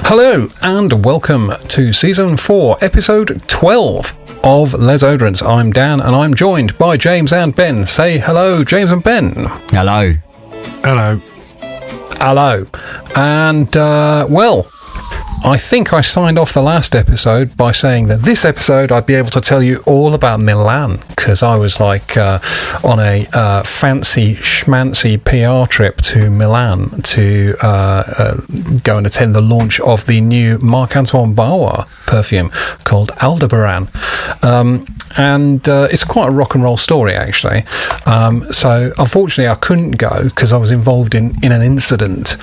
Hello and welcome to Season 4, Episode 12 of Les Oderants. I'm Dan and I'm joined by James and Ben. Say hello, James and Ben. Hello. Hello. Hello. And, well, I think I signed off the last episode by saying that this episode I'd be able to tell you all about Milan, because I was like on a fancy schmancy PR trip to Milan to go and attend the launch of the new Marc-Antoine Barrois perfume called Aldebaran. And it's quite a rock and roll story, actually. So unfortunately I couldn't go because I was involved in an incident.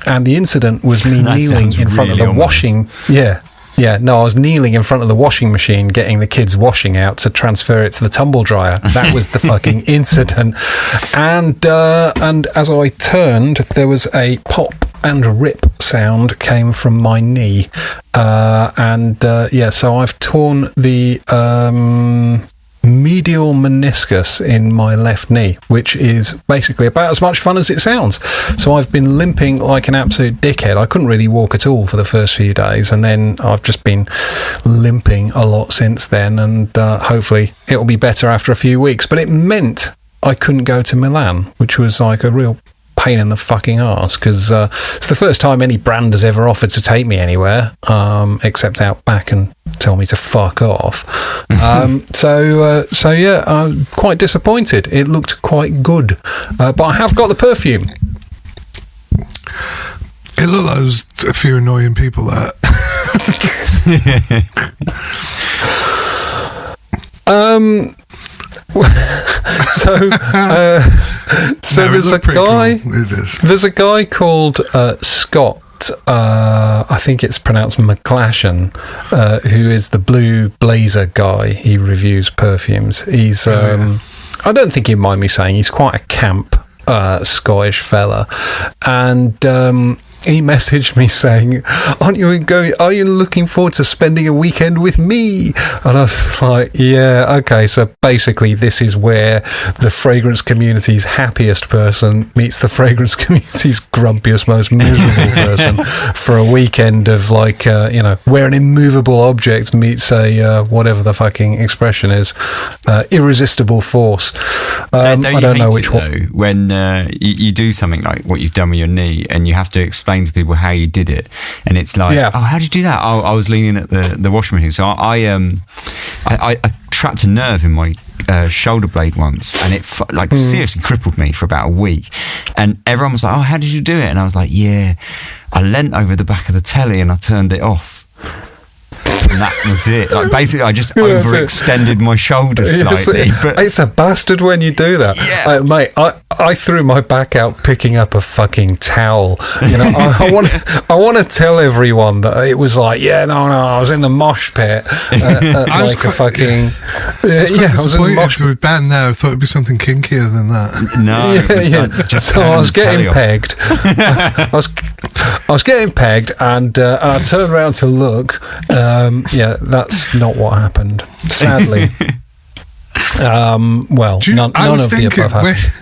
And the incident was me kneeling in front of the washing. I was kneeling in front of the washing machine, getting the kids' washing out to transfer it to the tumble dryer. That was the fucking incident. And as I turned, there was a pop and rip sound came from my knee. So I've torn the medial meniscus in my left knee, which is basically about as much fun as it sounds. So I've been limping like an absolute dickhead. I couldn't really walk at all for the first few days, and then I've just been limping a lot since then, and hopefully it'll be better after a few weeks. But it meant I couldn't go to Milan, which was like a real pain in the fucking arse, because it's the first time any brand has ever offered to take me anywhere, except out back and tell me to fuck off. I'm quite disappointed. It looked quite good, but I have got the perfume. It looked like there was a few annoying people there. There's a guy called Scott. I think it's pronounced McGlashan, who is the blue blazer guy. He reviews perfumes. He's I don't think he'd mind me saying he's quite a camp Scottish fella, and he messaged me saying, are you looking forward to spending a weekend with me? And I was like, yeah, okay. So basically this is where the fragrance community's happiest person meets the fragrance community's grumpiest, most miserable person for a weekend of like, where an immovable object meets a, whatever the fucking expression is, irresistible force. I don't know which one. When you do something like what you've done with your knee and you have to explain to people how you did it, and it's like, oh, how did you do that? I was leaning at the washing machine, so I trapped a nerve in my shoulder blade once, and it seriously crippled me for about a week. And everyone was like, oh, how did you do it? And I was like, yeah, I leant over the back of the telly and I turned it off. And that was it. Like, basically, I just overextended my shoulder slightly. But it's a bastard when you do that. Yeah. Mate, I threw my back out picking up a fucking towel. I want to tell everyone that it was like, I was in the mosh pit. I was disappointed with Ben there. I thought it'd be something kinkier than that. No. So I was getting pegged. I was getting pegged, and I turned around to look. That's not what happened, sadly. None of the above happened.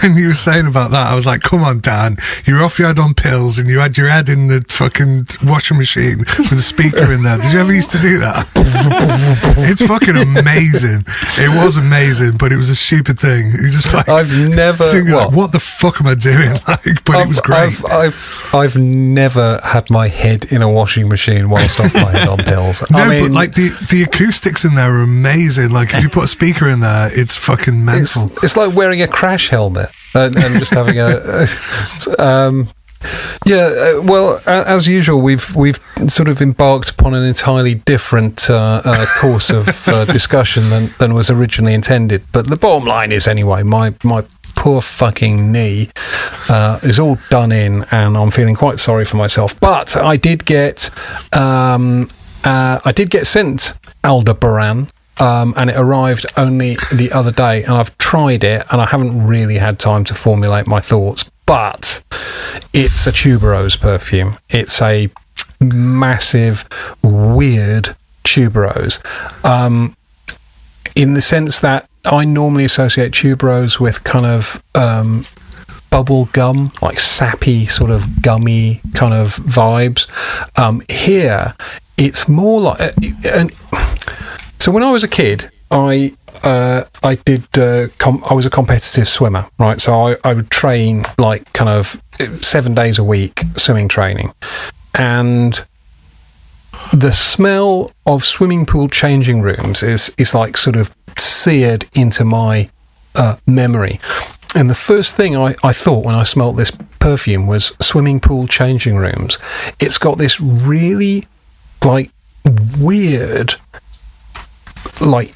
When you were saying about that, I was like, come on, Dan, you're off your head on pills and you had your head in the fucking washing machine with a speaker in there. Did you ever used to do that? It's fucking amazing. It was amazing, but it was a stupid thing. You just like, I've never what the fuck am I doing? It was great. I've never had my head in a washing machine whilst off my head on pills. But like the acoustics in there are amazing. Like if you put a speaker in there, it's fucking mental. It's like wearing a crash helmet. And just having as usual, we've sort of embarked upon an entirely different course of discussion than was originally intended. But the bottom line is, anyway, my poor fucking knee is all done in, and I'm feeling quite sorry for myself. But I did get sent Aldebaran. And it arrived only the other day, and I've tried it, and I haven't really had time to formulate my thoughts. But it's a tuberose perfume. It's a massive, weird tuberose, in the sense that I normally associate tuberose with kind of bubble gum, like sappy sort of gummy kind of vibes. Here, it's more like... so when I was a kid, I was a competitive swimmer, right? So I would train like kind of 7 days a week swimming training, and the smell of swimming pool changing rooms is like sort of seared into my memory. And the first thing I thought when I smelt this perfume was swimming pool changing rooms. It's got this really like weird, like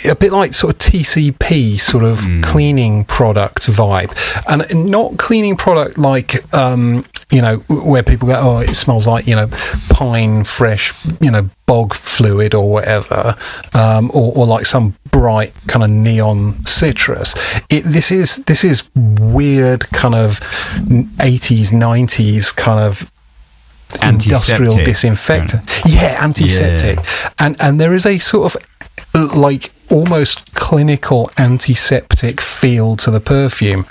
a bit like sort of TCP sort of cleaning product vibe, and not cleaning product like where people go, oh, it smells like pine fresh bog fluid or whatever, or like some bright kind of neon citrus. This is weird kind of 80s 90s kind of industrial disinfectant. Antiseptic. Yeah. And there is a sort of like almost clinical antiseptic feel to the perfume.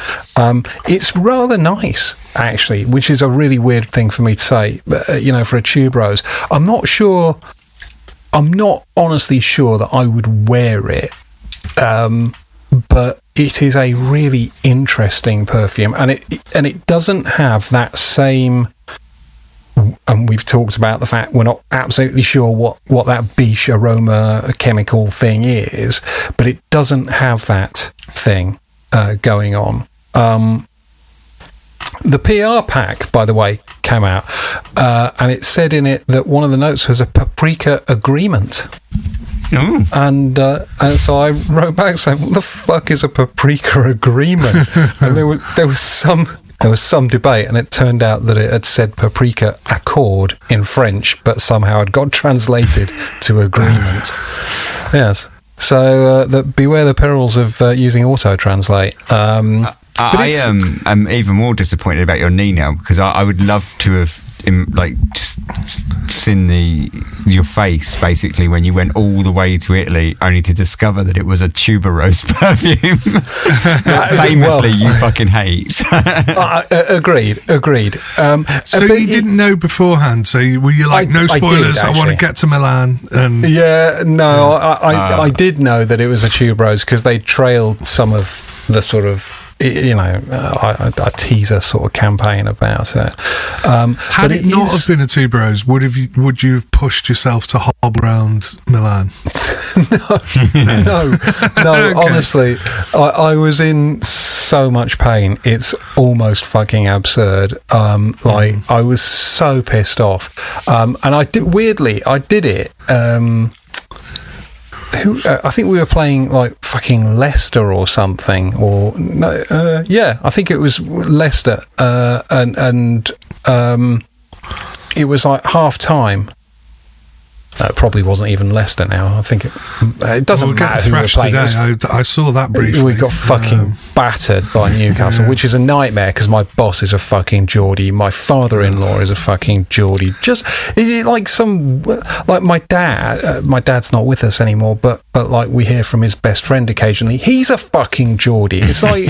It's rather nice, actually, which is a really weird thing for me to say, but for a tube rose. I'm not honestly sure that I would wear it, but it is a really interesting perfume, and it doesn't have that same... And we've talked about the fact we're not absolutely sure what that biche aroma chemical thing is, but it doesn't have that thing going on. The PR pack, by the way, came out, and it said in it that one of the notes was a paprika agreement. Oh. And so I wrote back saying, what the fuck is a paprika agreement? And there was some debate, and it turned out that it had said paprika accord in French, but somehow it got translated to agreement. Yes. So beware the perils of using auto-translate. I am even more disappointed about your knee now, because I would love to have just seen your face basically when you went all the way to Italy only to discover that it was a tuberose perfume that famously you fucking hate. Agreed. So you didn't know beforehand, so were you like, no spoilers, I want to get to Milan? And I did know that it was a tuberose because they trailed some of the sort of a teaser sort of campaign about it. Had it not have been a tuberose, would you have pushed yourself to hobble around Milan? No. Okay. Honestly, I was in so much pain. It's almost fucking absurd. I was so pissed off, and I did it. I think we were playing like fucking Leicester or something, or no, I think it was Leicester, and it was like half time. It probably wasn't even Leicester now. I think it doesn't matter who we were playing. I saw that briefly. We got fucking battered by Newcastle, which is a nightmare because my boss is a fucking Geordie. My father-in-law is a fucking Geordie. Just like my dad. My dad's not with us anymore, but like we hear from his best friend occasionally. He's a fucking Geordie. It's like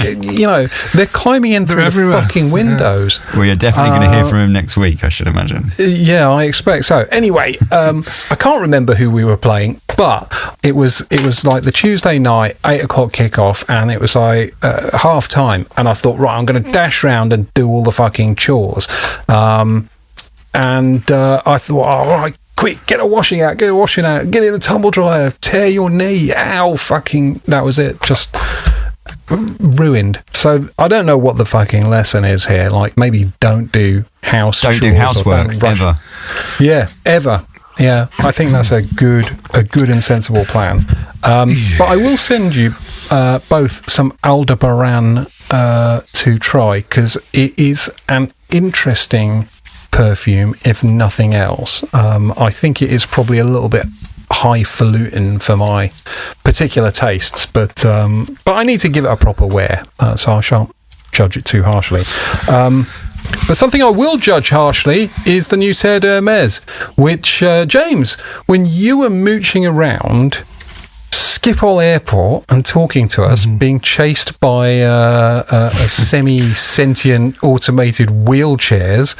they're climbing in through the fucking windows. Yeah. Well, you're definitely going to hear from him next week, I should imagine. Yeah, I expect so. Anyway, I can't remember who we were playing, but it was like the Tuesday night 8 o'clock kickoff, and it was like half time, and I thought, right, I'm going to dash round and do all the fucking chores, and I thought, all right, quick, get a washing out, get in the tumble dryer, tear your knee, ow, fucking, that was it, just ruined. So I don't know what the fucking lesson is here. Like, maybe don't do housework ever. Yeah, ever. Yeah, I think that's a good and sensible plan. But I will send you both some Aldebaran to try, because it is an interesting perfume, if nothing else. I think it is probably a little bit highfalutin for my particular tastes, but I need to give it a proper wear, so I shan't judge it too harshly. But something I will judge harshly is the new Terre d'Hermès, which, James, when you were mooching around, Schiphol Airport and talking to us, being chased by a semi-sentient automated wheelchairs.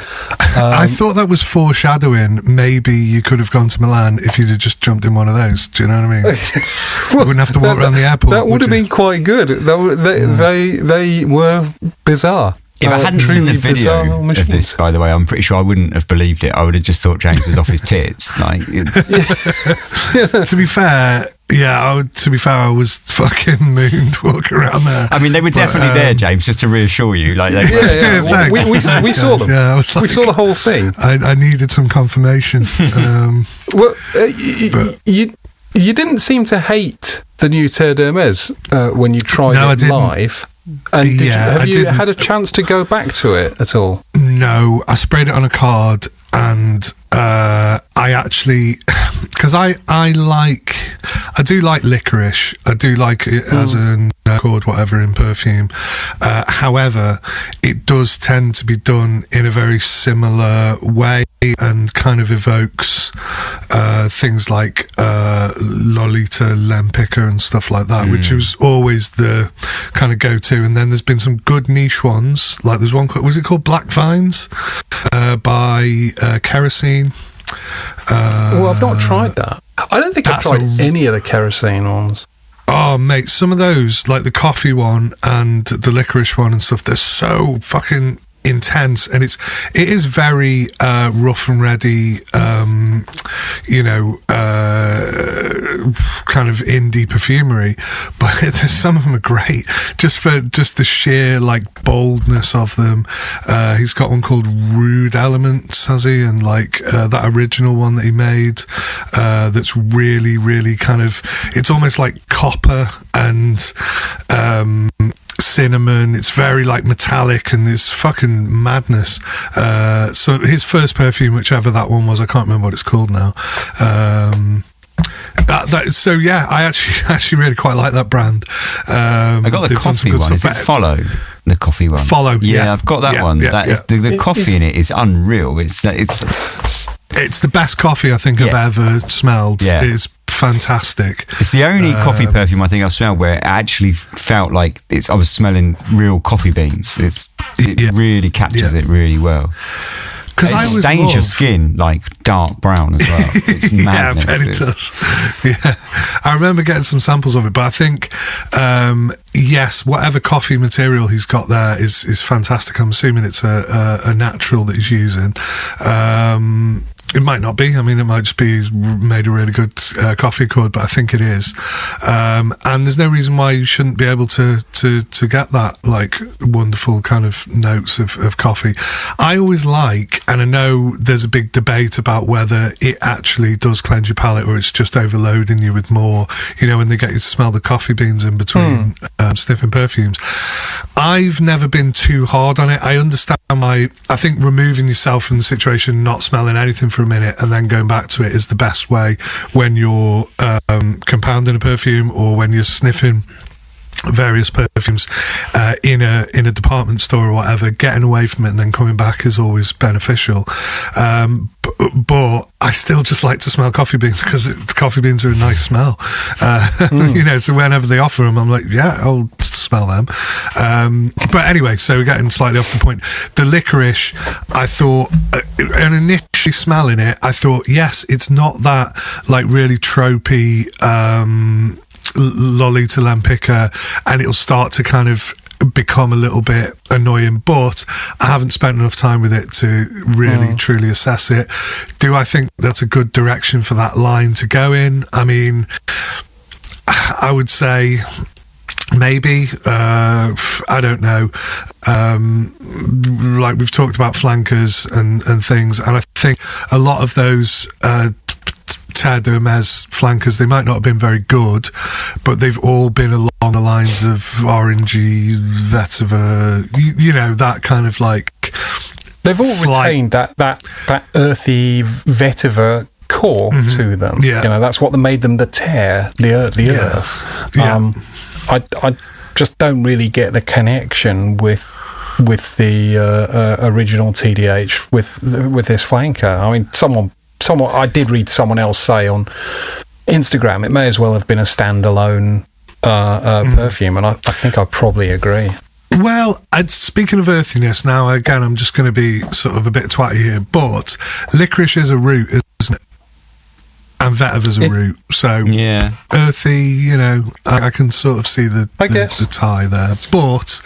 I thought that was foreshadowing. Maybe you could have gone to Milan if you'd have just jumped in one of those. Do you know what I mean? You wouldn't have to walk around the airport. That would have been quite good. They were bizarre. If I hadn't seen the video of this, by the way, I'm pretty sure I wouldn't have believed it. I would have just thought James was off his tits. Like, To be fair, I was fucking mooned walking around there. I mean, they were definitely there, James, just to reassure you. Like, we saw them. Yeah, we saw the whole thing. I needed some confirmation. You didn't seem to hate the new Terre d'Hermès when you tried it live. And have you had a chance to go back to it at all? No, I sprayed it on a card, and I actually, because I do like licorice. I do like it as an accord, whatever, in perfume. However, it does tend to be done in a very similar way and kind of evokes things like Lolita Lempica and stuff like that, which was always the kind of go-to. And then there's been some good niche ones, like there's one called, was it called Black Vines by Kerosene? Well, I've not tried that. I don't think I've tried any of the Kerosene ones. Oh, mate, some of those, like the coffee one and the licorice one and stuff, they're so fucking intense, and it is very rough and ready, kind of indie perfumery, but some of them are great just for the sheer like boldness of them. He's got one called Rude Elements, has he? And like that original one that he made, that's really, really kind of, it's almost like copper and cinnamon. It's very like metallic, and it's fucking madness. So his first perfume, whichever that one was, I can't remember what it's called now. So yeah, I actually really quite like that brand. I got the coffee one. Is it Follow? The coffee one. Follow. Yeah, I've got that one. The coffee in it is unreal. It's the best coffee I think I've ever smelled. Yeah. It's fantastic. It's the only coffee perfume I think I've smelled where it actually felt like I was smelling real coffee beans. It really captures it really well. Because it stains your skin like dark brown as well. It's madness. Yeah, I bet it does. Yeah, I remember getting some samples of it, but I think yes, whatever coffee material he's got there is fantastic. I'm assuming it's a natural that he's using. It might not be. I mean, it might just be made a really good coffee accord, but I think it is. And there's no reason why you shouldn't be able to get that like wonderful kind of notes of coffee. I always like, and I know there's a big debate about whether it actually does cleanse your palate or it's just overloading you with more, when they get you to smell the coffee beans in between sniffing perfumes. I've never been too hard on it. I understand I think removing yourself from the situation, not smelling anything for a minute and then going back to it is the best way when you're compounding a perfume or when you're sniffing various perfumes in a department store or whatever. Getting away from it and then coming back is always beneficial. But I still just like to smell coffee beans because coffee beans are a nice smell. So whenever they offer them, I'm like, yeah, I'll smell them. But anyway, so we're getting slightly off the point. The licorice, I thought, and initially smelling it, I thought, yes, it's not that like really tropey Lolita Lempica, and it'll start to kind of become a little bit annoying, but I haven't spent enough time with it to really truly assess it. Do I think that's a good direction for that line to go in? I mean, I would say maybe, I don't know. Like we've talked about flankers and things, and I think a lot of those Terre d'Hermès flankers, they might not have been very good, but they've all been along the lines of orangey, vetiver, that kind of like. They've all retained that earthy vetiver core to them. Yeah. That's what made them the Terre, the earth. Yeah. I just don't really get the connection with the original TDH with this flanker. I mean, I did read someone else say on Instagram, it may as well have been a standalone perfume, and I think I probably agree. Well, speaking of earthiness, now again, I'm just going to be sort of a bit twatty here, but licorice is a root, isn't it? And vetiver's a root, so yeah, earthy. You know, I can sort of see the tie there. But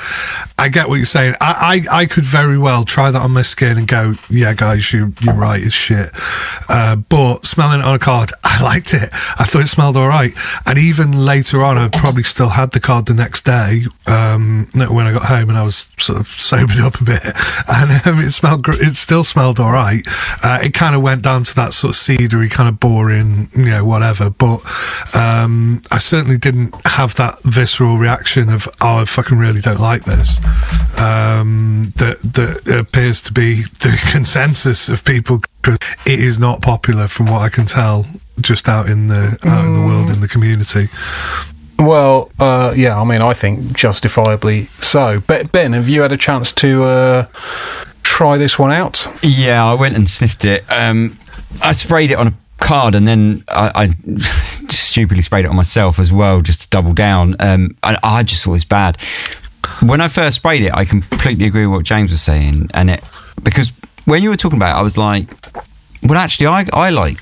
I get what you're saying. I could very well try that on my skin and go, yeah, guys, you're right, it's shit. But smelling it on a card, I liked it. I thought it smelled all right. And even later on, I probably still had the card the next day when I got home, and I was sort of sobered up a bit, and it still smelled all right. It kind of went down to that sort of cedary, kind of boring, whatever, but I certainly didn't have that visceral reaction of, I fucking really don't like this, that appears to be the consensus of people, because it is not popular from what I can tell just out in the world, in the community. Well, yeah, I mean, I think justifiably so. Ben, have you had a chance to try this one out? Yeah, I went and sniffed it. I sprayed it on a card, and then I stupidly sprayed it on myself as well, just to double down. I just thought it was bad. When I first sprayed it, I completely agree with what James was saying, because when you were talking about it, I was like, well, actually, I like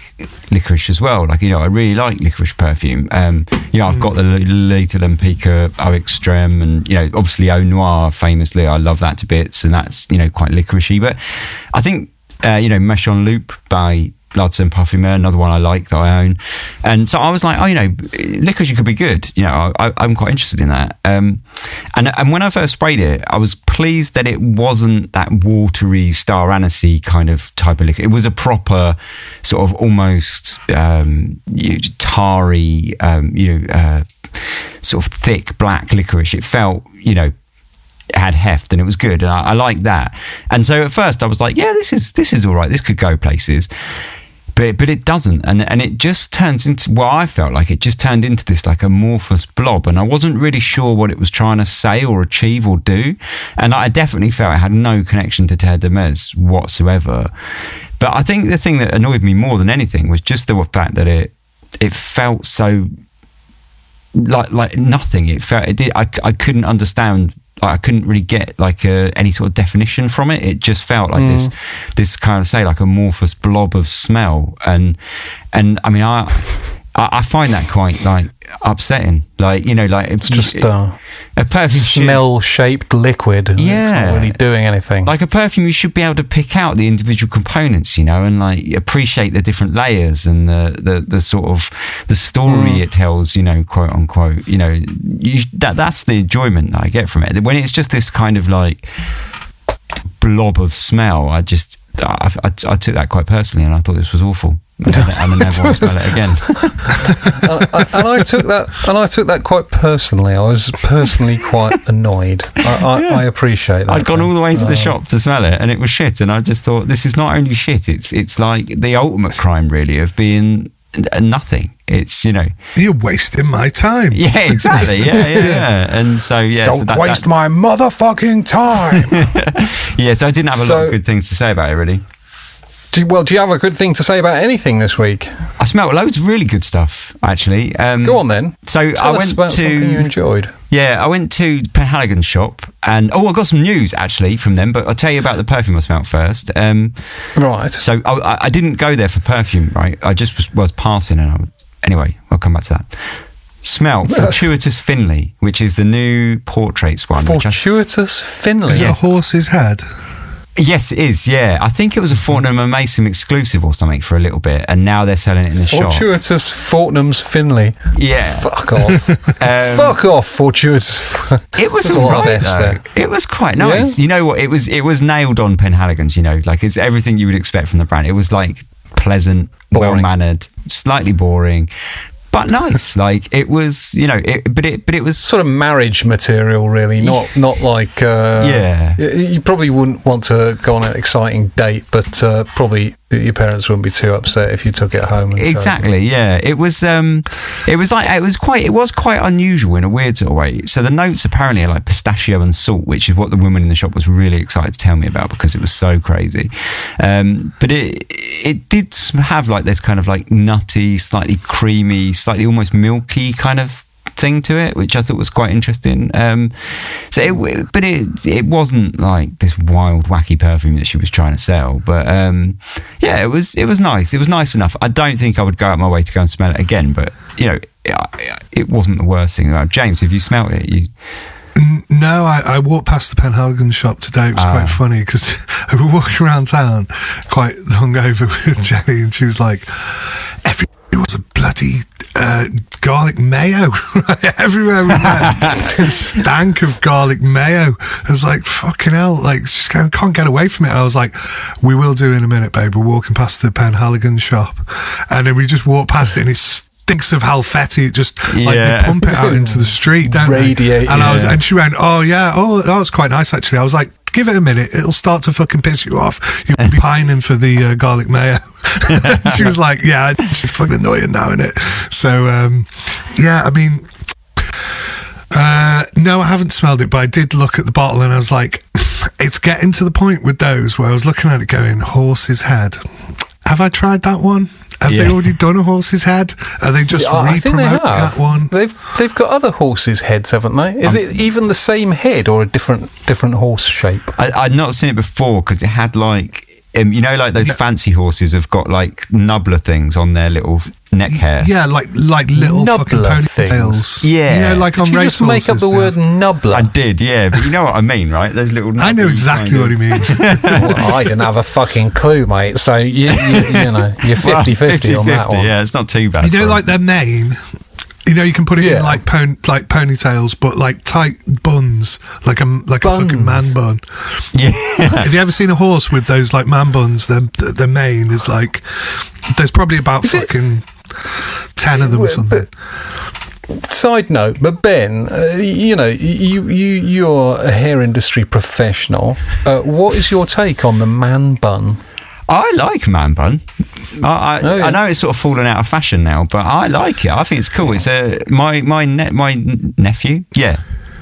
licorice as well. Like, I really like licorice perfume. I've got the Little Empika Eau Extreme, and obviously Eau Noir, famously, I love that to bits, and that's quite licoricey. But I think Méchant Loup by Larsen Parfumeur, another one I like that I own. And so I was like, licorice could be good. I'm quite interested in that. And when I first sprayed it, I was pleased that it wasn't that watery, star anise-y kind of type of liquor. It was a proper sort of almost tarry, sort of thick black licorice. It felt, had heft, and it was good, and I liked that. And so at first I was like, yeah, this is all right, this could go places. But it doesn't, and it just turns into, well, I felt like it just turned into this like amorphous blob, and I wasn't really sure what it was trying to say or achieve or do, and I definitely felt it had no connection to Terre de Mes whatsoever. But I think the thing that annoyed me more than anything was just the fact that it felt so like nothing. I couldn't understand. I couldn't really get any sort of definition from it. It just felt like this kind of like amorphous blob of smell, and I mean I find that quite upsetting. It's just a perfume smell-shaped liquid. And it's not really doing anything. Like a perfume, you should be able to pick out the individual components, and appreciate the different layers and the sort of the story it tells, quote unquote. That's the enjoyment that I get from it. When it's just this kind of blob of smell, I took that quite personally, and I thought this was awful. And I never want to smell it again. and I took that quite personally. I was personally quite annoyed. I appreciate that. I'd gone all the way to the shop to smell it, and it was shit. And I just thought, this is not only shit. It's like the ultimate crime, really, of being nothing. It's you're wasting my time. Yeah, exactly. Yeah. And so don't waste my motherfucking time. Yeah, so I didn't have a lot of good things to say about it, really. Do you have a good thing to say about anything this week? I smelled loads of really good stuff, actually. Go on then. So Tell I us went about to something you enjoyed. Yeah, I went to Penhaligon's shop, and I got some news actually from them. But I'll tell you about the perfume I smelled first. Right. So I didn't go there for perfume, right? I just was passing, and anyway, I'll come back to that. Smell Fortuitous Finley, which is the new Portraits one. Fortuitous Finley? Is it a horse's head? Yes, it is, yeah. I think it was a Fortnum and Mason exclusive or something for a little bit, and now they're selling it in the shop. Fortuitous Fortnum's Finley. Yeah. Fuck off. Fuck off, Fortuitous. It was all right, though. It was quite nice. Yeah? You know what? It was nailed on Penhaligon's, it's everything you would expect from the brand. It was pleasant, well-mannered, slightly boring, but nice. It was, but it was sort of marriage material, really. Not you probably wouldn't want to go on an exciting date, but probably your parents wouldn't be too upset if you took it home. And exactly, yeah. It was quite unusual in a weird sort of way. So the notes apparently are like pistachio and salt, which is what the woman in the shop was really excited to tell me about because it was so crazy. But it did have like this kind of like nutty, slightly creamy, slightly almost milky kind of thing to it, which I thought was quite interesting. It wasn't like this wild, wacky perfume that she was trying to sell. But it was nice. It was nice enough. I don't think I would go out my way to go and smell it again, but it wasn't the worst thing. James, have you smelt it? No, I walked past the Penhaligon shop today. It was quite funny because I was walking around town quite hungover with Jenny, and she was like, everywhere was a bloody garlic mayo. Everywhere we went, it stank of garlic mayo. I was like, fucking hell, like, just can't get away from it. And I was like, we will do in a minute, babe. We're walking past the Penhaligon shop, and then we just walked past it, and it stinks of Halfetti. It just like they pump it out into the street, don't Radiate, they? And and she went, oh it's quite nice actually. I was like, give it a minute, it'll start to fucking piss you off. You'll be pining for the garlic mayo. She was like, yeah, she's fucking annoying now, innit? So I mean, no, I haven't smelled it, but I did look at the bottle and I was like, it's getting to the point with those where I was looking at it going, horse's head. Have I tried that one? Have they already done a horse's head? Are they just re-promoting that one? They've got other horses' heads, haven't they? Is it even the same head or a different horse shape? I'd not seen it before because it had like, like those fancy horses have got like nubbler things on their little neck hair. Yeah, like little fucking ponytails. Yeah, like on race horses. Did you just make up the word nubbler? I did, yeah, but you know what I mean, right? Those little. I know exactly what he means. Well, I didn't have a fucking clue, mate. So you know, you're 50-50 on that one. Yeah, it's not too bad. Like their mane. You can put it in like ponytails, but like tight buns, like a fucking man bun. Yeah. Have you ever seen a horse with those like man buns? Their mane is like, there's probably about 10 of them or something. Side note, but Ben, you're a hair industry professional. What is your take on the man bun? I like man bun. I know it's sort of fallen out of fashion now, but I like it. I think it's cool. It's my nephew. Yeah,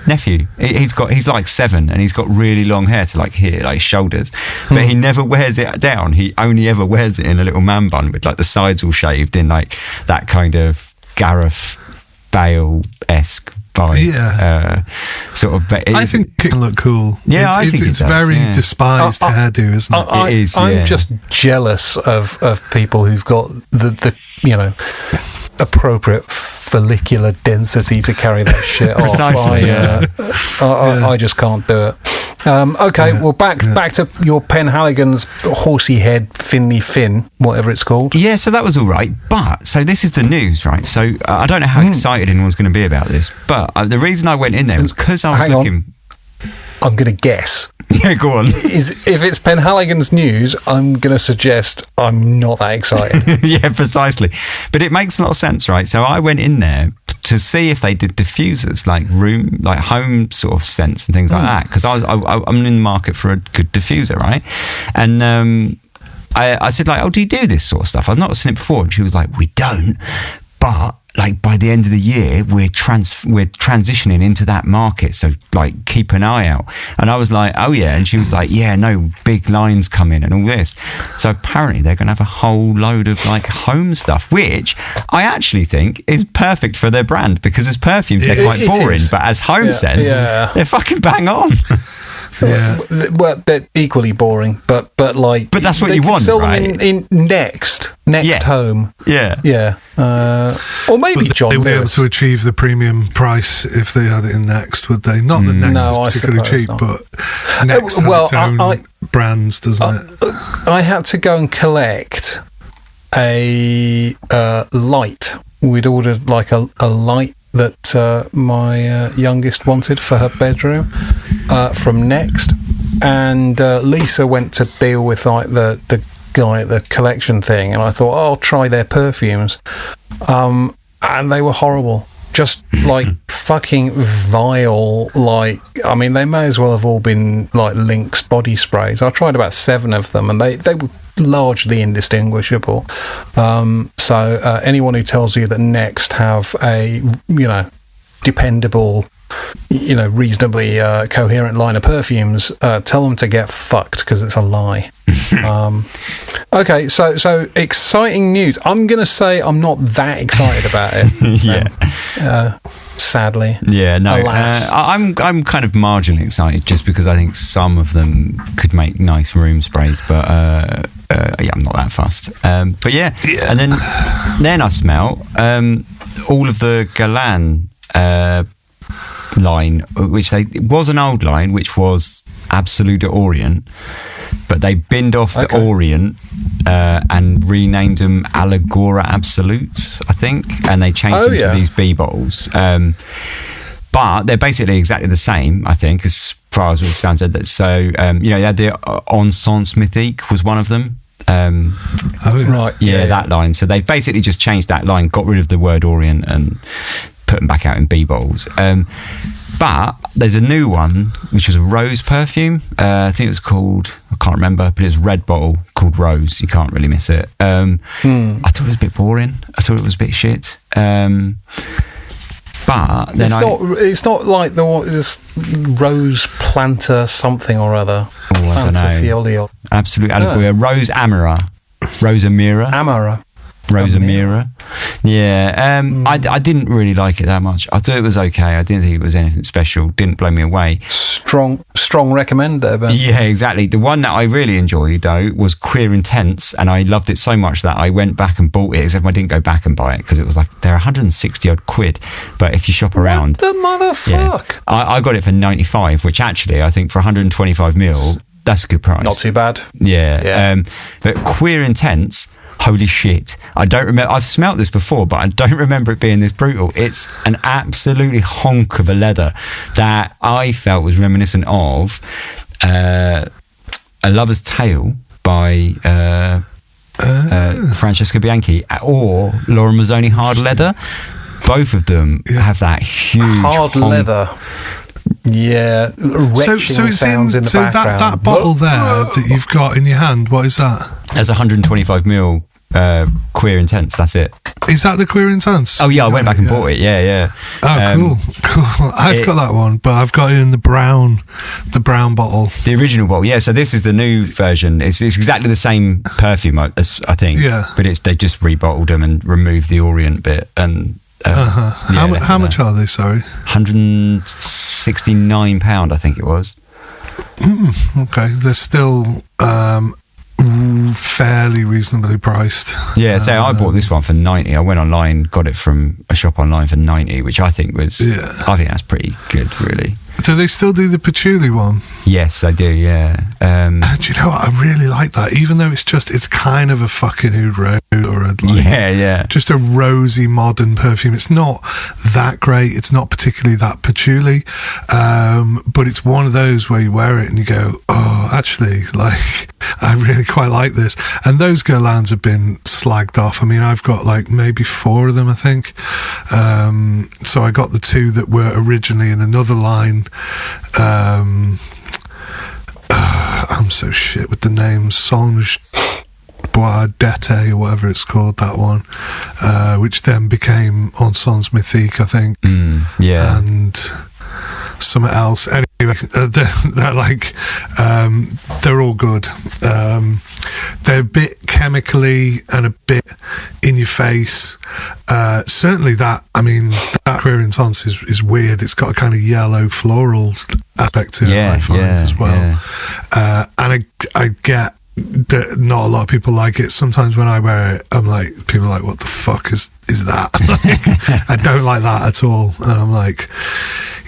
nephew. He's like 7 and he's got really long hair to like here, like shoulders. But he never wears it down. He only ever wears it in a little man bun with like the sides all shaved in like that kind of Gareth Bale-esque vibe. Sort of. I think it can look cool. Yeah, I think it's very despised hairdo, isn't it? It is. I'm just jealous of people who've got the appropriate follicular density to carry that shit off. Precisely. I just can't do it. Well, back to your Penhaligon's horsey head fin, whatever it's called. Yeah, so that was all right. But, so this is the news, right? So I don't know how excited anyone's going to be about this, but the reason I went in there was because I was looking... I'm going to guess. Yeah, go on. If it's Penhaligon's news, I'm going to suggest I'm not that excited. Yeah, precisely. But it makes a lot of sense, right? So I went in there to see if they did diffusers, like home sort of scents and things like that, because I'm in the market for a good diffuser, right? And I said, like, oh, do you do this sort of stuff? I've not seen it before. And she was like, we don't, but like by the end of the year, we're transitioning into that market. So like keep an eye out. And I was like, oh yeah. And she was like, yeah, no, big lines come in and all this. So apparently they're going to have a whole load of like home stuff, which I actually think is perfect for their brand because as perfumes, they're quite boring, but as home scents, they're fucking bang on. Yeah. Well, they're equally boring, but that's what you want, sell right? them in next home. Yeah. Or maybe John they would be able Lewis. to achieve the premium price if they had it in Next, would they? Not that Next is particularly cheap, but Next has its own brands, doesn't it? I had to go and collect a light. We'd ordered like a light that my youngest wanted for her bedroom from Next, and Lisa went to deal with like the guy at the collection thing, and I thought, I'll try their perfumes, and they were horrible, just like fucking vile, I mean, they may as well have all been like Lynx body sprays. I tried about 7 of them, and they were largely indistinguishable. So anyone who tells you that Next have a, dependable, reasonably coherent line of perfumes, tell them to get fucked, because it's a lie. Okay, so exciting news. I'm going to say I'm not that excited about it. Sadly. Yeah, no. I'm kind of marginally excited, just because I think some of them could make nice room sprays, but I'm not that fussed. But yeah. And then I smell all of the Galan line, which it was an old line, which was Absolute Orient, but they binned off the Orient and renamed them Allegora Absolutes, I think, and they changed them to these B bottles. But they're basically exactly the same, I think, as far as it sounds. So, they had the Encens Mythique was one of them. Right. Yeah, that line. So they've basically just changed that line, got rid of the word Orient and put them back out in B bottles. But there's a new one, which was a rose perfume. I think it was called, I can't remember, but it's a red bottle called Rose. You can't really miss it. I thought it was a bit boring. I thought it was a bit shit. But then it's not like this Rose Planter something or other. Oh, I don't know. Fiolio. Absolute Allegoria. Rose Amira. Rose Amira. Rose Amira. Yeah. I didn't really like it that much. I thought it was okay. I didn't think it was anything special. Didn't blow me away. Strong recommend there, Ben. Yeah, exactly. The one that I really enjoyed, though, was Queer Intense, and I loved it so much that I went back and bought it, except I didn't go back and buy it, because it was like, they're 160 odd quid. But if you shop around... What the motherfuck? Yeah, I got it for 95, which actually, I think for 125 mil, that's a good price. Not too bad. Yeah. But Queer Intense... Holy shit. I don't remember. I've smelt this before, but I don't remember it being this brutal. It's an absolutely honk of a leather that I felt was reminiscent of A Lover's Tale by Francesca Bianchi or Laura Mazzoni Hard Leather. Both of them have that huge hard leather. Yeah, retching sounds in the background. So that bottle there that you've got in your hand, what is that? That's 125 mil Queer Intense. That's it. Is that the Queer Intense? Oh yeah, I went back and bought it. Yeah. Oh, cool. I've got that one, but I've got it in the brown bottle. The original bottle. Yeah. So this is the new version. It's exactly the same perfume, as I think. Yeah. But they just rebottled them and removed the Orient bit and. How much are they? Sorry, £169, I think it was. Okay, they're still fairly reasonably priced. Yeah, so I bought this one for 90. I went online, got it from a shop online for 90, which I think was. Yeah. I think that's pretty good, really. Do they still do the patchouli one? Yes, I do, yeah. Do you know what? I really like that, even though it's kind of a fucking oud rose or just a rosy modern perfume. It's not that great. It's not particularly that patchouli, but it's one of those where you wear it and you go, oh, actually, like, I really quite like this. And those Guerlains have been slagged off. I mean, I've got like maybe 4 of them, I think. So I got the 2 that were originally in another line. I'm so shit with the names. Songe Bois d'été or whatever it's called, that one, which then became Encens Mythique, I think. And something else. Anyway, they're like, they're all good. They're a bit chemically and a bit in your face. Certainly that Queer Intense is weird. It's got a kind of yellow floral aspect to it, I find, as well. And I get that not a lot of people like it. Sometimes when I wear it, I'm like, people are like, what the fuck is that? Like, I don't like that at all. And I'm like,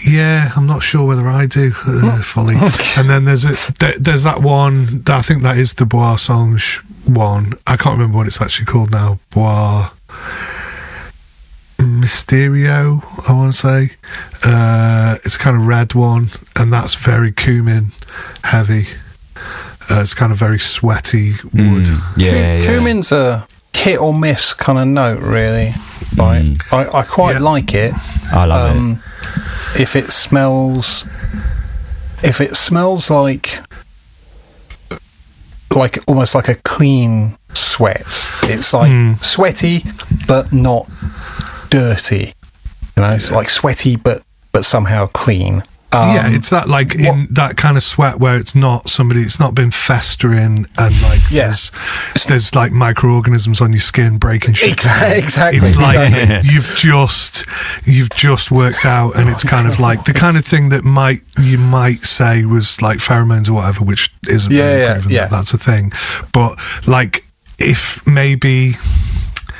yeah, I'm not sure whether I do fully. Okay. And then there's that one that I think that is the Bois Songe one. I can't remember what it's actually called now. Bois Mysterio, I want to say. It's a kind of red one, and that's very cumin heavy. It's kind of very sweaty wood. Cumin's hit or miss kind of note, really. Like, I quite like it. I love it. If it smells like almost like a clean sweat. It's like sweaty but not dirty. You know, it's like sweaty but somehow clean. It's that like in that kind of sweat where it's not been festering and like there's like microorganisms on your skin breaking shit. Exactly. It's like you've just worked out, and it's kind of like the kind of thing that you might say was like pheromones or whatever, which isn't really proven that that's a thing. But like if maybe.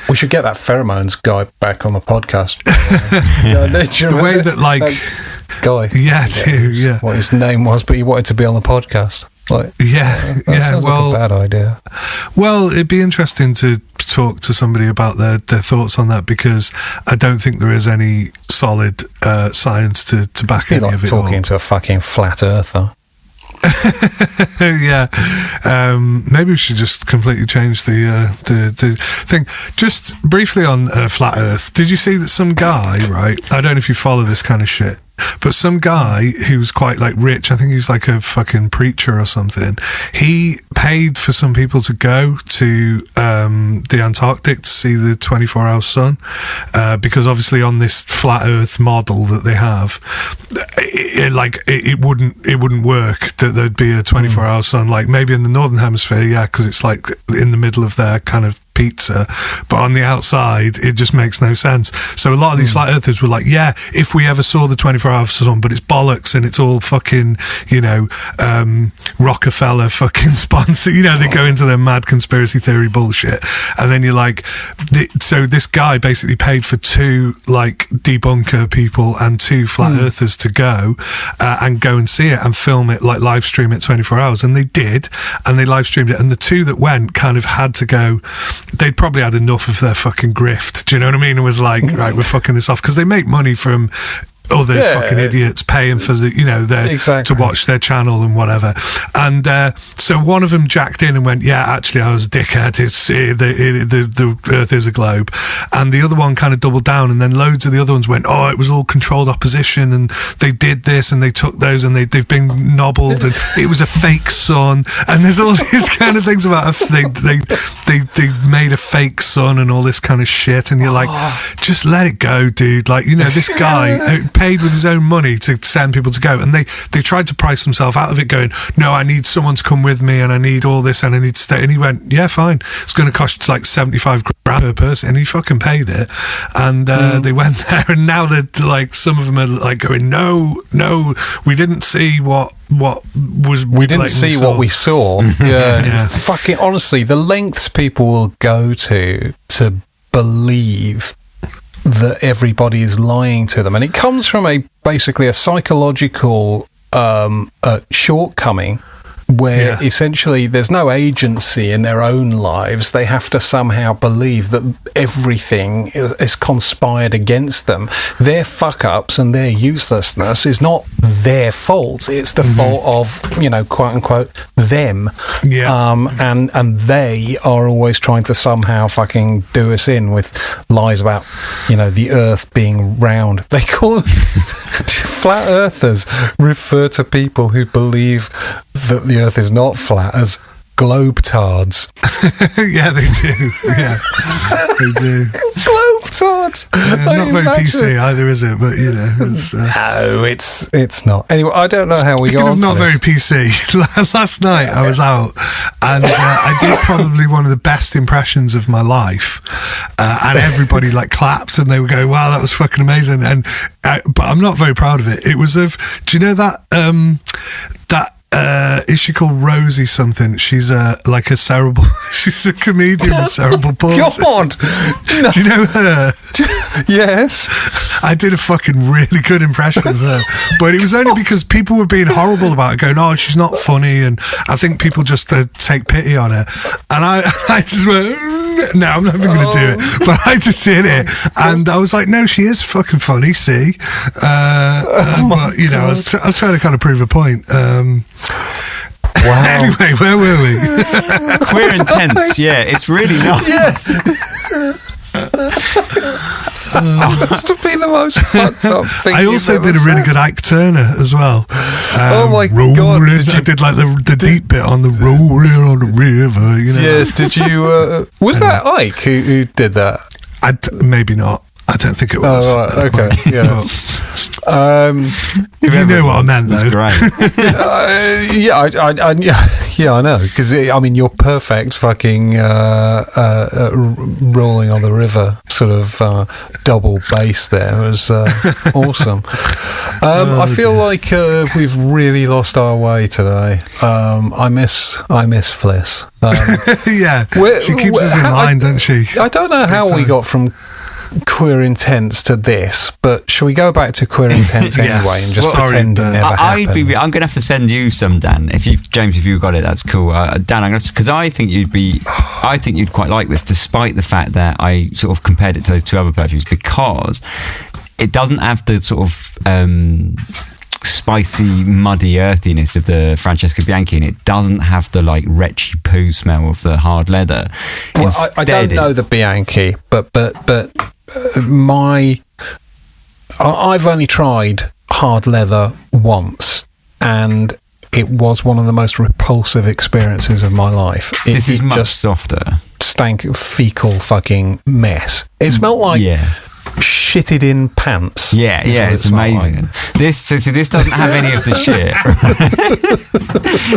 We should get that pheromones guy back on the podcast. The way that like guy, what his name was, but he wanted to be on the podcast. Like, sounds like a bad idea. Well, it'd be interesting to talk to somebody about their thoughts on that, because I don't think there is any solid science to back any of it. Talking to a fucking flat earther. Maybe we should just completely change the thing. Just briefly on flat earth, did you see that some guy, right, I don't know if you follow this kind of shit, but some guy who's quite like rich, I think he's like a fucking preacher or something, he paid for some people to go to the Antarctic to see the 24-hour sun, because obviously on this flat earth model that they have, it wouldn't work that there'd be a 24-hour sun, like maybe in the northern hemisphere, because it's like in the middle of their kind of pizza, but on the outside it just makes no sense. So a lot of these flat earthers were like, if we ever saw the 24-hour sun, but it's bollocks and it's all fucking, Rockefeller fucking sponsor, they go into their mad conspiracy theory bullshit. And then you're like, so this guy basically paid for 2 like debunker people and 2 flat earthers to go and go and see it and film it, like live stream it 24 hours. And they did, and they live streamed it, and the 2 that went kind of had to go. They'd probably had enough of their fucking grift. Do you know what I mean? It was like, right, we're fucking this off, because they make money from other fucking idiots paying for the, to watch their channel and whatever. And so one of them jacked in and went, actually I was a dickhead, the earth is a globe. And the other one kind of doubled down, and then loads of the other ones went, it was all controlled opposition, and they did this and they took those, and they've been nobbled, and it was a fake sun, and there's all these kind of things about they made a fake sun and all this kind of shit. And you're like, just let it go, dude. Like, this guy paid with his own money to send people to go, and they tried to price themselves out of it, going, no, I need someone to come with me, and I need all this, and I need to stay. And he went, yeah, fine, it's going to cost like 75 grand per person, and he fucking paid it. And they went there, and now they're like, some of them are like going, no, we didn't see what was, we didn't see what we saw. Fucking honestly, the lengths people will go to believe that everybody is lying to them, and it comes from basically a psychological shortcoming where essentially there's no agency in their own lives. They have to somehow believe that everything is conspired against them. Their fuck-ups and their uselessness is not their fault. It's the fault of, quote-unquote, them. And they are always trying to somehow fucking do us in with lies about, the earth being round. They call flat earthers refer to people who believe that the earth is not flat as globetards. Yeah, they do. Yeah, they do. Globetards. Not very PC either, is it? But it's no, it's not. Anyway, I don't know how we got on. Not very PC. Last night I was out, and I did probably one of the best impressions of my life, and everybody like clapped, and they were going, "Wow, that was fucking amazing!" And but I'm not very proud of it. It was of, do you know that is she called Rosie something? She's like a cerebral. She's a comedian with cerebral palsy. God, no. Do you know her? Yes, I did a fucking really good impression of her, but it was only because people were being horrible about it, going, "Oh, she's not funny," and I think people just take pity on her. And I just went, "No, I'm not even going to do it." But I just did it, and I was like, "No, she is fucking funny." See, but I was trying to kind of prove a point. Wow. Anyway, where were we? Queer Intense. Yeah, it's really nice. Yes. Must have been the most fucked up thing. I also did a really good Ike Turner as well. Oh my God! I did like the deep bit on the rolling on the river. You know. Yeah. Did you? Was that Ike who did that? Maybe not. I don't think it was. Oh, right. Okay. Yeah. You know what I meant, though. That's great. I know, because your perfect fucking rolling on the river sort of double bass there was awesome. I feel like we've really lost our way today. I miss Fliss. Yeah, she keeps us in line, doesn't she? I don't know how we got from Queer Intense to this, but shall we go back to Queer Intense anyway and just pretend it never happened? I'm going to have to send you some, Dan. James, if you got it, that's cool. Dan, because I think you'd quite like this, despite the fact that I sort of compared it to those two other perfumes, because it doesn't have the sort of spicy, muddy earthiness of the Francesca Bianchi, and it doesn't have the like retchy poo smell of the hard leather. Well, I don't know the Bianchi, but I've only tried hard leather once, and it was one of the most repulsive experiences of my life. This is much softer. Stank of fecal fucking mess. It smelled like shitted in pants. Yeah, it's amazing. Like. This doesn't have any of the shit.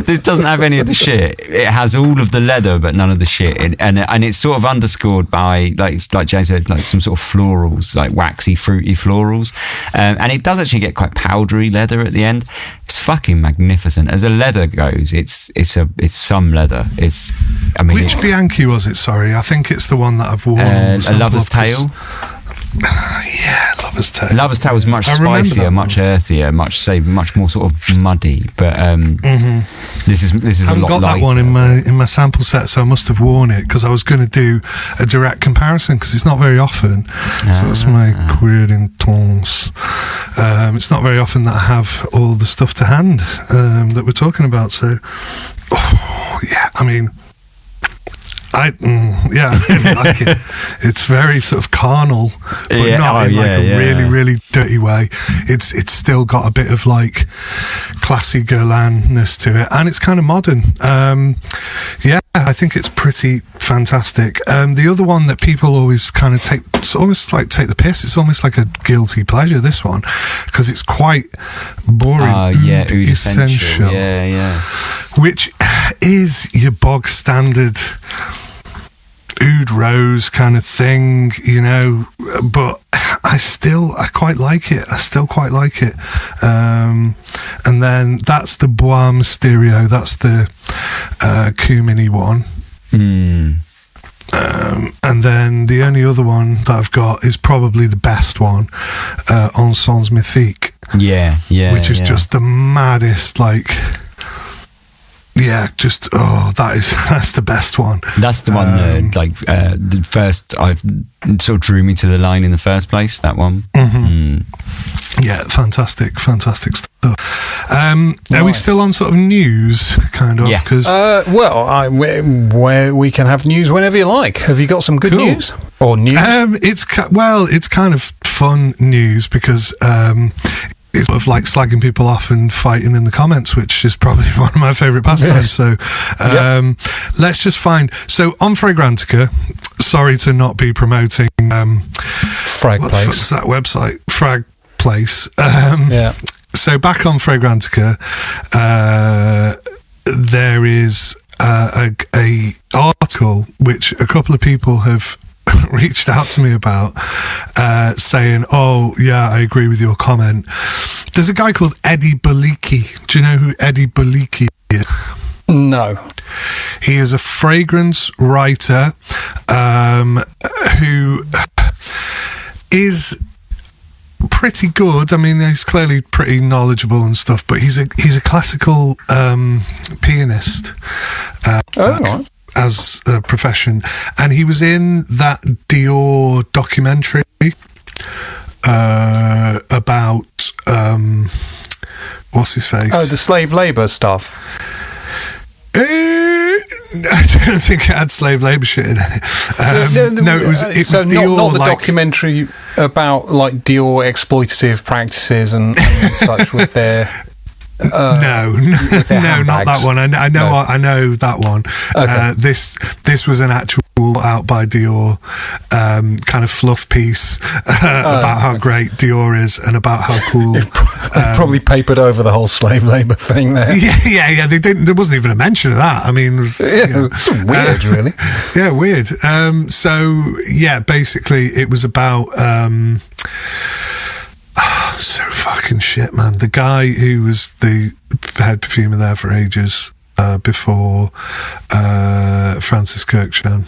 This doesn't have any of the shit. It has all of the leather, but none of the shit. And it's sort of underscored by like James said, like some sort of florals, like waxy, fruity florals. And it does actually get quite powdery leather at the end. It's fucking magnificent. As a leather goes, it's some leather. Which Bianchi was it? Sorry, I think it's the one that I've worn. A Lover's Tale. Yeah, Lover's Tale. Lover's Tale was much spicier, much earthier, much more sort of muddy. But this is a lot lighter. I haven't got that one in my sample set, so I must have worn it because I was going to do a direct comparison because it's not very often. So that's my Queer Intense. It's not very often that I have all the stuff to hand that we're talking about. So, I really like it. It's very sort of carnal, but not in a really, really dirty way. It's still got a bit of like classy Guerlain-ness to it, and it's kind of modern. I think it's pretty fantastic. The other one that people always kind of take the piss. It's almost like a guilty pleasure. This one because it's quite boring. Oud essential. Yeah. Which is your bog standard oud rose kind of thing, you know, but I quite like it. I still quite like it. And then that's the Bois Mysterio. That's the Cumini one. And then the only other one that I've got is probably the best one, Encens Mythique. Which is just the maddest, like... Yeah, that's the best one. That's the one the first I've sort of drew me to the line in the first place, that one. Yeah, fantastic stuff. Are we still on sort of news, kind of? Yeah. Where we can have news whenever you like. Have you got some good news? Or news? It's kind of fun news because... it's sort of like slagging people off and fighting in the comments, which is probably one of my favourite pastimes. So let's just find... So on Fragrantica, sorry to not be promoting... Frag what Place. the fuck's that website? Frag Place. So back on Fragrantica, there is a article which a couple of people have reached out to me about, saying, I agree with your comment. There's a guy called Eddie Baliki. Do you know who Eddie Baliki is? No. He is a fragrance writer who is pretty good. I mean, he's clearly pretty knowledgeable and stuff, but he's a classical pianist. Right. As a profession, and he was in that Dior documentary about what's his face? The slave labour stuff. I don't think it had slave labour shit in it. No, it was Dior, not the documentary about like Dior exploitative practices and such with their. No, not that one. I know that one. Okay. This was an actual out by Dior kind of fluff piece about how great Dior is and about how cool. They probably papered over the whole slave labour thing there. Yeah. They didn't. There wasn't even a mention of that. I mean, it was, it's weird, really. Yeah, weird. So yeah, basically, it was about. So fucking shit, man. The guy who was the head perfumer there for ages before Francis Kirkshire.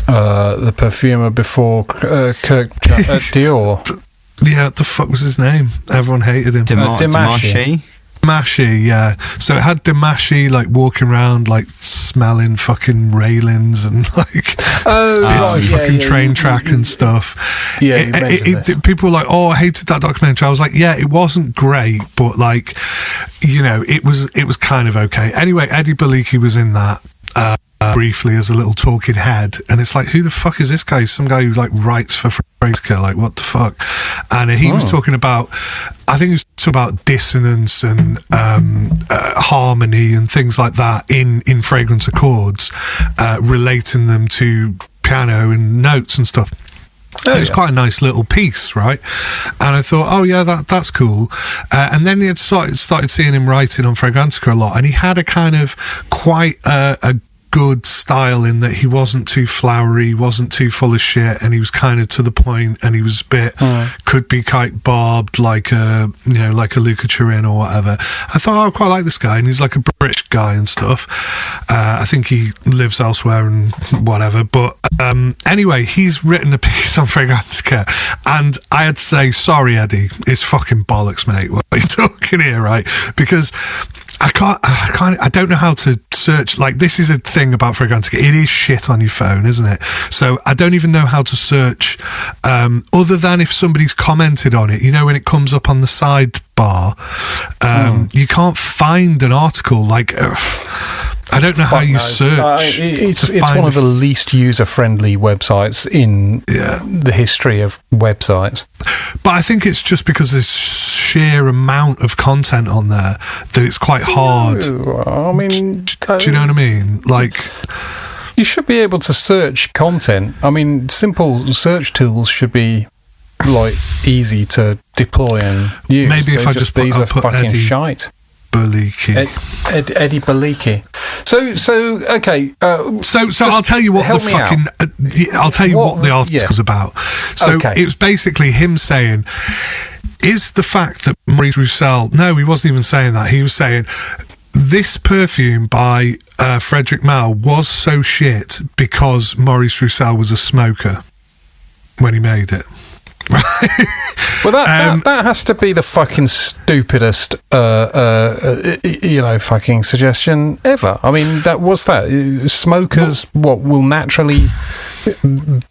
The perfumer before Dior. Yeah, what the fuck was his name? Everyone hated him. Dimashi, yeah. So it had Dimashi like walking around like smelling fucking railings and like bits of fucking train track and stuff. Yeah, people were like, "Oh, I hated that documentary." I was like, "Yeah, it wasn't great, but like, it was kind of okay." Anyway, Eddie Baliki was in that. Briefly as a little talking head, and it's like, who the fuck is this guy? Some guy who like writes for Fraser, like what the fuck? And he was talking about, I think he was talking about dissonance and harmony and things like that in fragrance accords, relating them to piano and notes and stuff. It was quite a nice little piece, right? And I thought, oh yeah, that's cool. And then he had started seeing him writing on Fragrantica a lot, and he had a kind of quite a good style in that he wasn't too flowery, wasn't too full of shit, and he was kind of to the point, and he was a bit could be quite barbed like a Luca Turin or whatever. I thought, I quite like this guy, and he's like a British guy and stuff. I think he lives elsewhere and whatever, but anyway, he's written a piece on Fragrantica, and I had to say, sorry Eddie, it's fucking bollocks, mate, what are you talking here, right? Because I don't know how to search. Like, this is a thing about Fragrantica. It is shit on your phone, isn't it? So I don't even know how to search, other than if somebody's commented on it. When it comes up on the sidebar, you can't find an article. Like, I don't know how you search. It's one of the least user-friendly websites in the history of websites. But I think it's just because there's sheer amount of content on there that it's quite hard. I mean, do you know what I mean? Like, you should be able to search content. I mean, simple search tools should be like easy to deploy and use. Maybe if I just put fucking Eddie shite. Baliki. Eddie Baliki. So okay. So I'll tell you what the fucking. I'll tell you what the article's about. So it was basically him saying, is the fact that Maurice Roussel? No, he wasn't even saying that. He was saying this perfume by Frederic Malle was so shit because Maurice Roussel was a smoker when he made it. Well, that has to be the fucking stupidest, fucking suggestion ever. I mean, smokers will naturally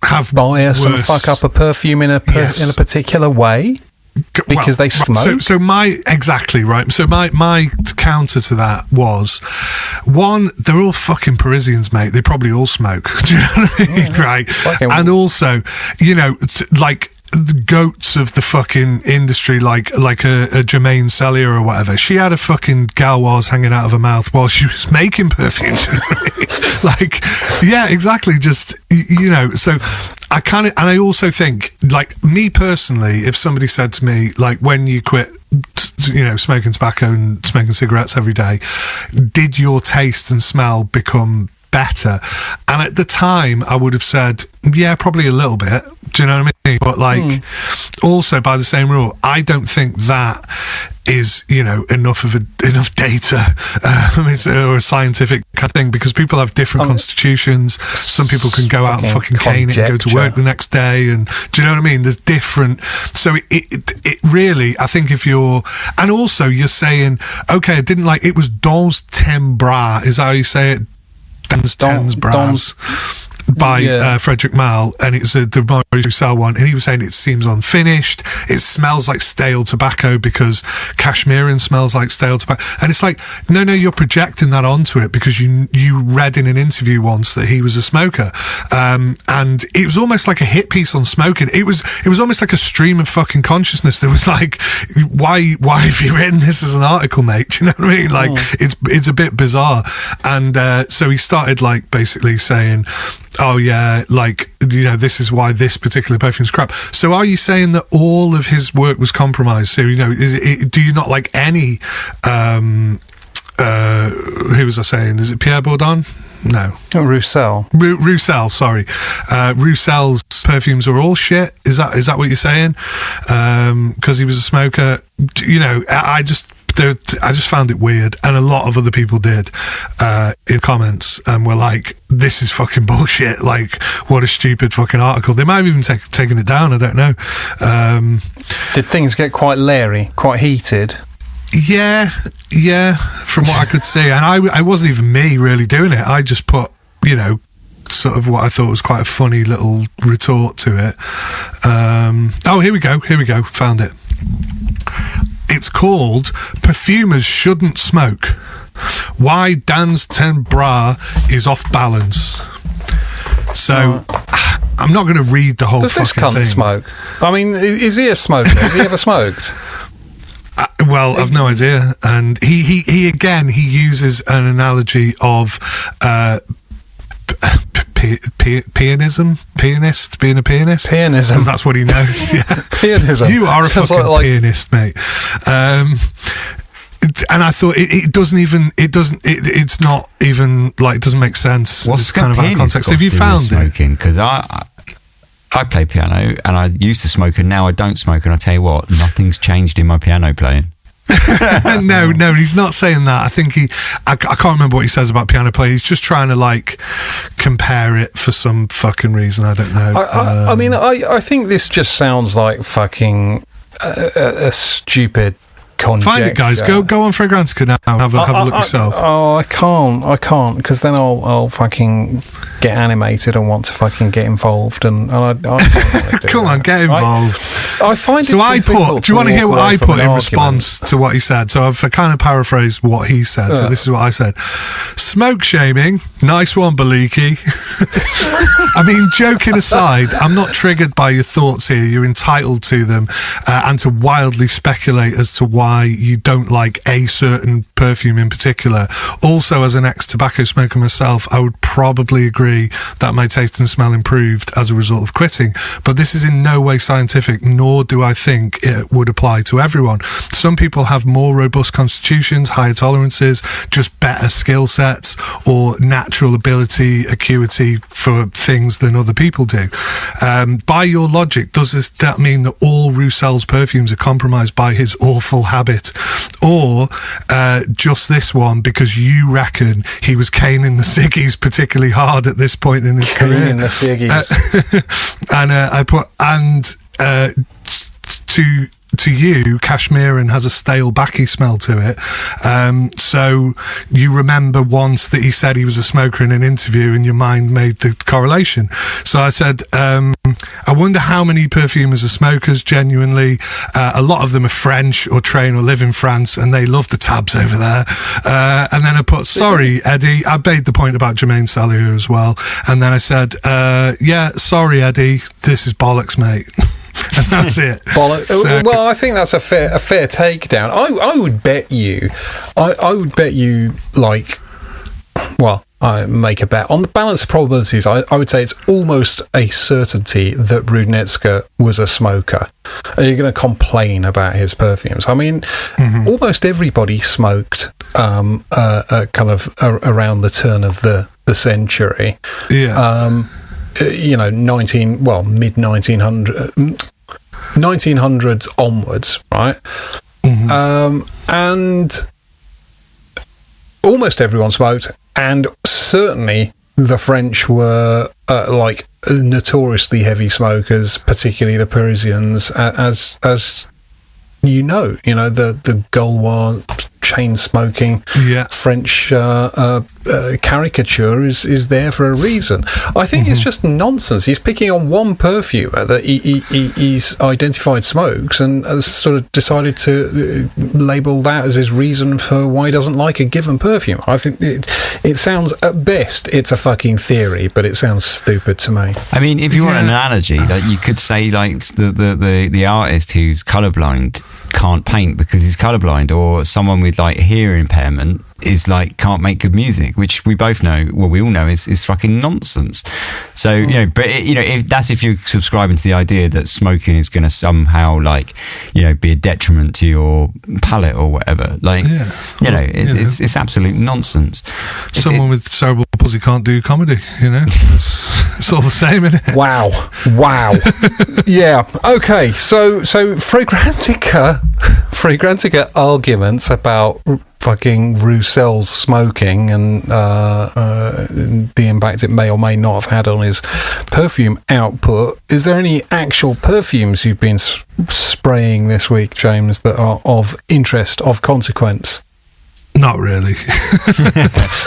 have bias and fuck up a perfume in a particular way because they smoke. So my counter to that was, one, they're all fucking Parisians, mate. They probably all smoke. Do you know what I mean? Right? And also, like, the goats of the fucking industry, like a Jermaine Cellier or whatever. She had a fucking Gauloise hanging out of her mouth while she was making perfume. Like, yeah, exactly. Just, so I kind of, and I also think, like, me personally, if somebody said to me, like, when you quit, smoking tobacco and smoking cigarettes every day, did your taste and smell become better? And at the time I would have said, yeah, probably a little bit. Do you know what I mean? But like, also by the same rule, I don't think that is enough data or a scientific kind of thing, because people have different constitutions. Some people can go out and fucking cane it and go to work the next day, and do you know what I mean? There's different. So it really, I think if you're, and also you're saying, okay, I didn't like, it was dans ten bras, is how you say it. Tens bras. by Frederick Mal, and it's the Maurice Roussel one, and he was saying it seems unfinished, it smells like stale tobacco because Cashmerean smells like stale tobacco, and it's like, no, you're projecting that onto it because you read in an interview once that he was a smoker, and it was almost like a hit piece on smoking. It was almost like a stream of fucking consciousness that was like, why have you written this as an article, mate? Do you know what I mean? Like, it's a bit bizarre. And so he started like basically saying, oh yeah, like, you know, this is why this particular perfume's crap. So are you saying that all of his work was compromised? So, you know, do you not like any who was I saying? Is it Pierre Bourdon? No. Roussel. Roussel, sorry. Roussel's perfumes are all shit. Is that what you're saying? Because he was a smoker. You know, I just found it weird, and a lot of other people did in comments, and were like, this is fucking bullshit, like, what a stupid fucking article. They might have even taken it down, I don't know. Did things get quite leery, quite heated? Yeah, from what I could see. And I wasn't even me really doing it. I just put, you know, sort of what I thought was quite a funny little retort to it. Here we go, found it. It's called Perfumers Shouldn't Smoke. Why Dan's 10 Bra is Off Balance. So, I'm not going to read the whole fucking thing. Does this cunt smoke? I mean, is he a smoker? Has he ever smoked? Well, I've no idea. And he uses an analogy of pianist, being a pianist. Pianism. Because that's what he knows. Yeah. Pianism. You are a fucking pianist, mate. And I thought it's not even like, it doesn't make sense. What's it's kind of out of context. Have you found smoking? Because I play piano, and I used to smoke, and now I don't smoke. And I tell you what, nothing's changed in my piano playing. No, he's not saying that. I think I can't remember what he says about piano playing. He's just trying to like compare it for some fucking reason. I don't know. I mean, I think this just sounds like fucking a stupid conjecture. Find it, guys. Go on Fragrantica now. Have a look yourself. I can't, because then I'll fucking get animated and want to fucking get involved, and I don't want to do Come on, get involved. I find so it do you want to hear what I put in response to what he said? So I've kind of paraphrased what he said. So this is what I said. Smoke shaming, nice one, Baliki. I mean, joking aside, I'm not triggered by your thoughts here. You're entitled to them, and to wildly speculate as to why you don't like a certain perfume in particular. Also, as an ex-tobacco smoker myself, I would probably agree that my taste and smell improved as a result of quitting, but this is in no way scientific, nor do I think it would apply to everyone. Some people have more robust constitutions, higher tolerances, just better skill sets, or natural ability, acuity for things than other people do. By your logic, does that mean that all Roussel's perfumes are compromised by his awful habit, or just this one because you reckon he was caning the ciggies particularly hard at this point in his career? Caning the ciggies. And I put, to you, Cashmerean has a stale backy smell to it. So you remember once that he said he was a smoker in an interview, and your mind made the correlation. So I said, I wonder how many perfumers are smokers genuinely. A lot of them are French or train or live in France, and they love the tabs over there. And then I put, sorry, Eddie. I made the point about Jermaine Sallier as well. And then I said, yeah, sorry, Eddie. This is bollocks, mate. And that's it. So, well, I think that's a fair takedown. I would bet you, like, well, I make a bet on the balance of probabilities. I would say it's almost a certainty that Rudnitska was a smoker. Are you going to complain about his perfumes? I mean, almost everybody smoked kind of around the turn of the century. Yeah. You know, mid 1900s onwards, right? And almost everyone smoked, and certainly the French were like notoriously heavy smokers, particularly the Parisians, as you know, the Gaulois, chain smoking French caricature is there for a reason. I think it's just nonsense. He's picking on one perfumer that he's identified smokes and has sort of decided to label that as his reason for why he doesn't like a given perfume. I think it sounds, at best, it's a fucking theory, but it sounds stupid to me. I mean, if you want an analogy, like you could say like the artist who's colourblind can't paint because he's colourblind, or someone with like hearing impairment is like can't make good music, which we both know, well, we all know is fucking nonsense. So but if you're subscribing to the idea that smoking is going to somehow like be a detriment to your palate or whatever, like it's absolute nonsense. Someone with cerebral palsy can't do comedy, it's all the same, isn't it? Wow. Yeah, okay, so Fragrantica arguments about fucking Roussel's smoking and the impact it may or may not have had on his perfume output. Is there any actual perfumes you've been spraying this week, James, that are of interest, of consequence? Not really.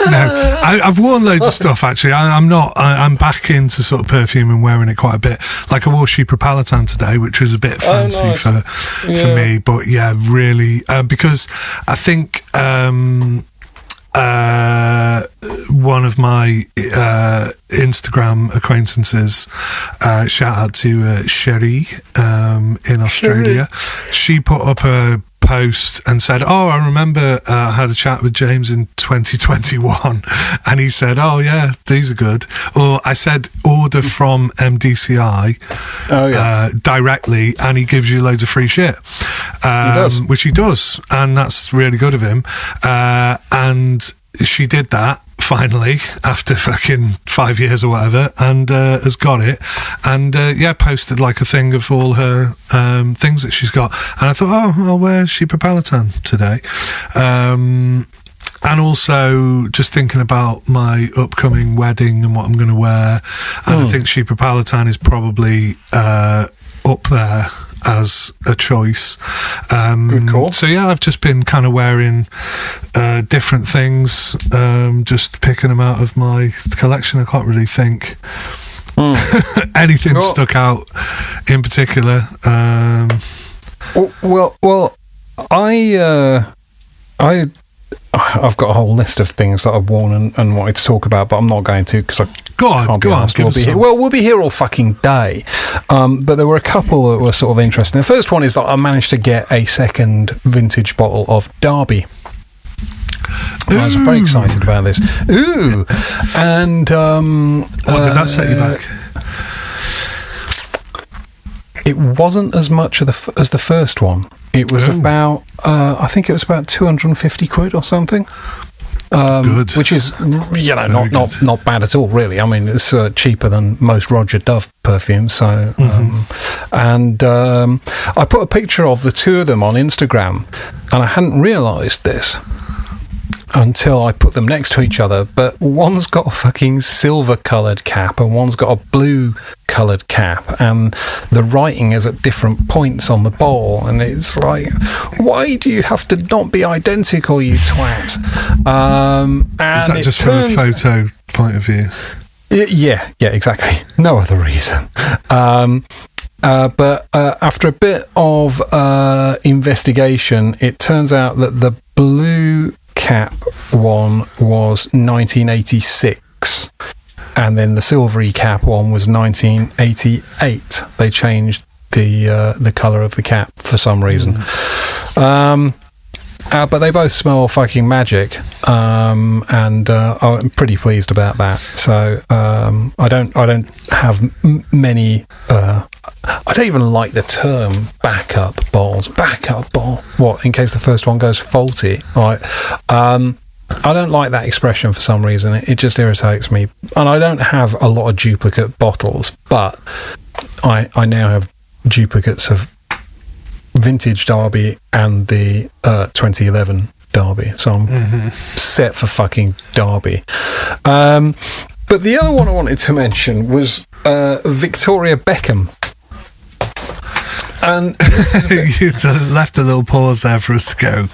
No, I've worn loads of stuff actually. I'm back into sort of perfume and wearing it quite a bit. Like I wore Chypre Palatin today, which was a bit fancy for me, but yeah, really, because I think one of my Instagram acquaintances, shout out to Sherry in Australia. She put up a post and said, I remember I had a chat with James in 2021 and he said, these are good. Or I said order from MDCI directly and he gives you loads of free shit, which he does, and that's really good of him. And she did that finally after fucking 5 years or whatever, and has got it, and posted like a thing of all her things that she's got, and I thought, I'll wear Chypre Palatin today. And also just thinking about my upcoming wedding and what I'm going to wear, and I think Chypre Palatin is probably up there as a choice. Good call. So yeah, I've just been kind of wearing different things, just picking them out of my collection. I can't really think anything stuck out in particular. I've got a whole list of things that I've worn and wanted to talk about, but I'm not going to because I can't be asked. We'll be here all fucking day. But there were a couple that were sort of interesting. The first one is that I managed to get a second vintage bottle of Derby. I was very excited about this. Ooh! And what did that set you back? It wasn't as much as the first one. It was about, I think it was about 250 quid or something. Good. Which is, not bad at all, really. I mean, it's cheaper than most Roger Dove perfumes. So, and I put a picture of the two of them on Instagram, and I hadn't realised this until I put them next to each other, but one's got a fucking silver coloured cap and one's got a blue coloured cap, and the writing is at different points on the bottle, and it's like, why do you have to not be identical, you twat? And is that just from a photo point of view? Yeah, exactly. No other reason. But after a bit of investigation, it turns out that the blue cap one was 1986, and then the silvery cap one was 1988. They changed the colour of the cap for some reason. But they both smell fucking magic, and I'm pretty pleased about that. So I don't have many. I don't even like the term backup bottles. Backup bottle. What, in case the first one goes faulty? Right. I don't like that expression for some reason. It just irritates me. And I don't have a lot of duplicate bottles, but I now have duplicates of vintage Derby and the 2011 Derby. So I'm set for fucking Derby. But the other one I wanted to mention was Victoria Beckham. And you left a little pause there for us to go,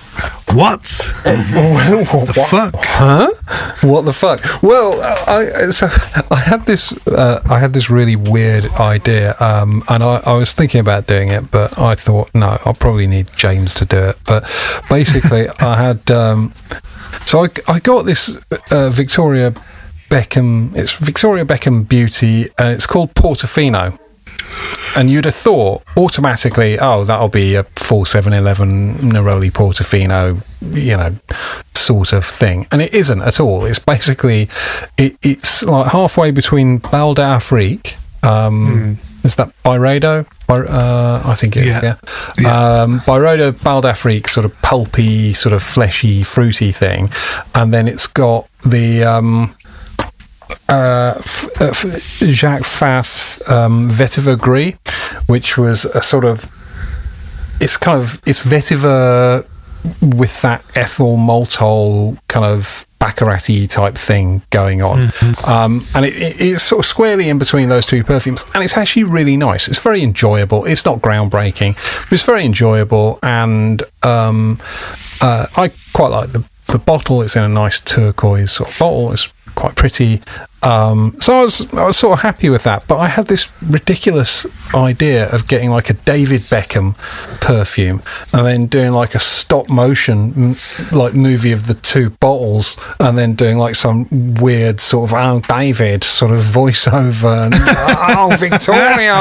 What? The fuck? Huh? What the fuck? Well, I had this really weird idea, and I was thinking about doing it, but I thought, no, I'll probably need James to do it. But basically, I had so I got this Victoria Beckham. It's Victoria Beckham Beauty, and it's called Portofino. And you'd have thought automatically, oh, that'll be a full 7-Eleven Neroli Portofino, sort of thing. And it isn't at all. It's basically, it's like halfway between Bal d'Afrique. Is that Byredo? I think it is, yeah. Byredo, Bal d'Afrique, sort of pulpy, sort of fleshy, fruity thing. And then it's got the... Jacques Fath Vetiver Gris, which was a sort of it's vetiver with that ethyl maltol kind of Baccarat-y type thing going on. And it's sort of squarely in between those two perfumes, and it's actually really nice. It's very enjoyable. It's not groundbreaking, but it's very enjoyable, and I quite like the bottle. It's in a nice turquoise sort of bottle. It's quite pretty. So I was sort of happy with that, but I had this ridiculous idea of getting like a David Beckham perfume and then doing like a stop motion like movie of the two bottles, and then doing like some weird sort of David sort of voiceover and Victoria.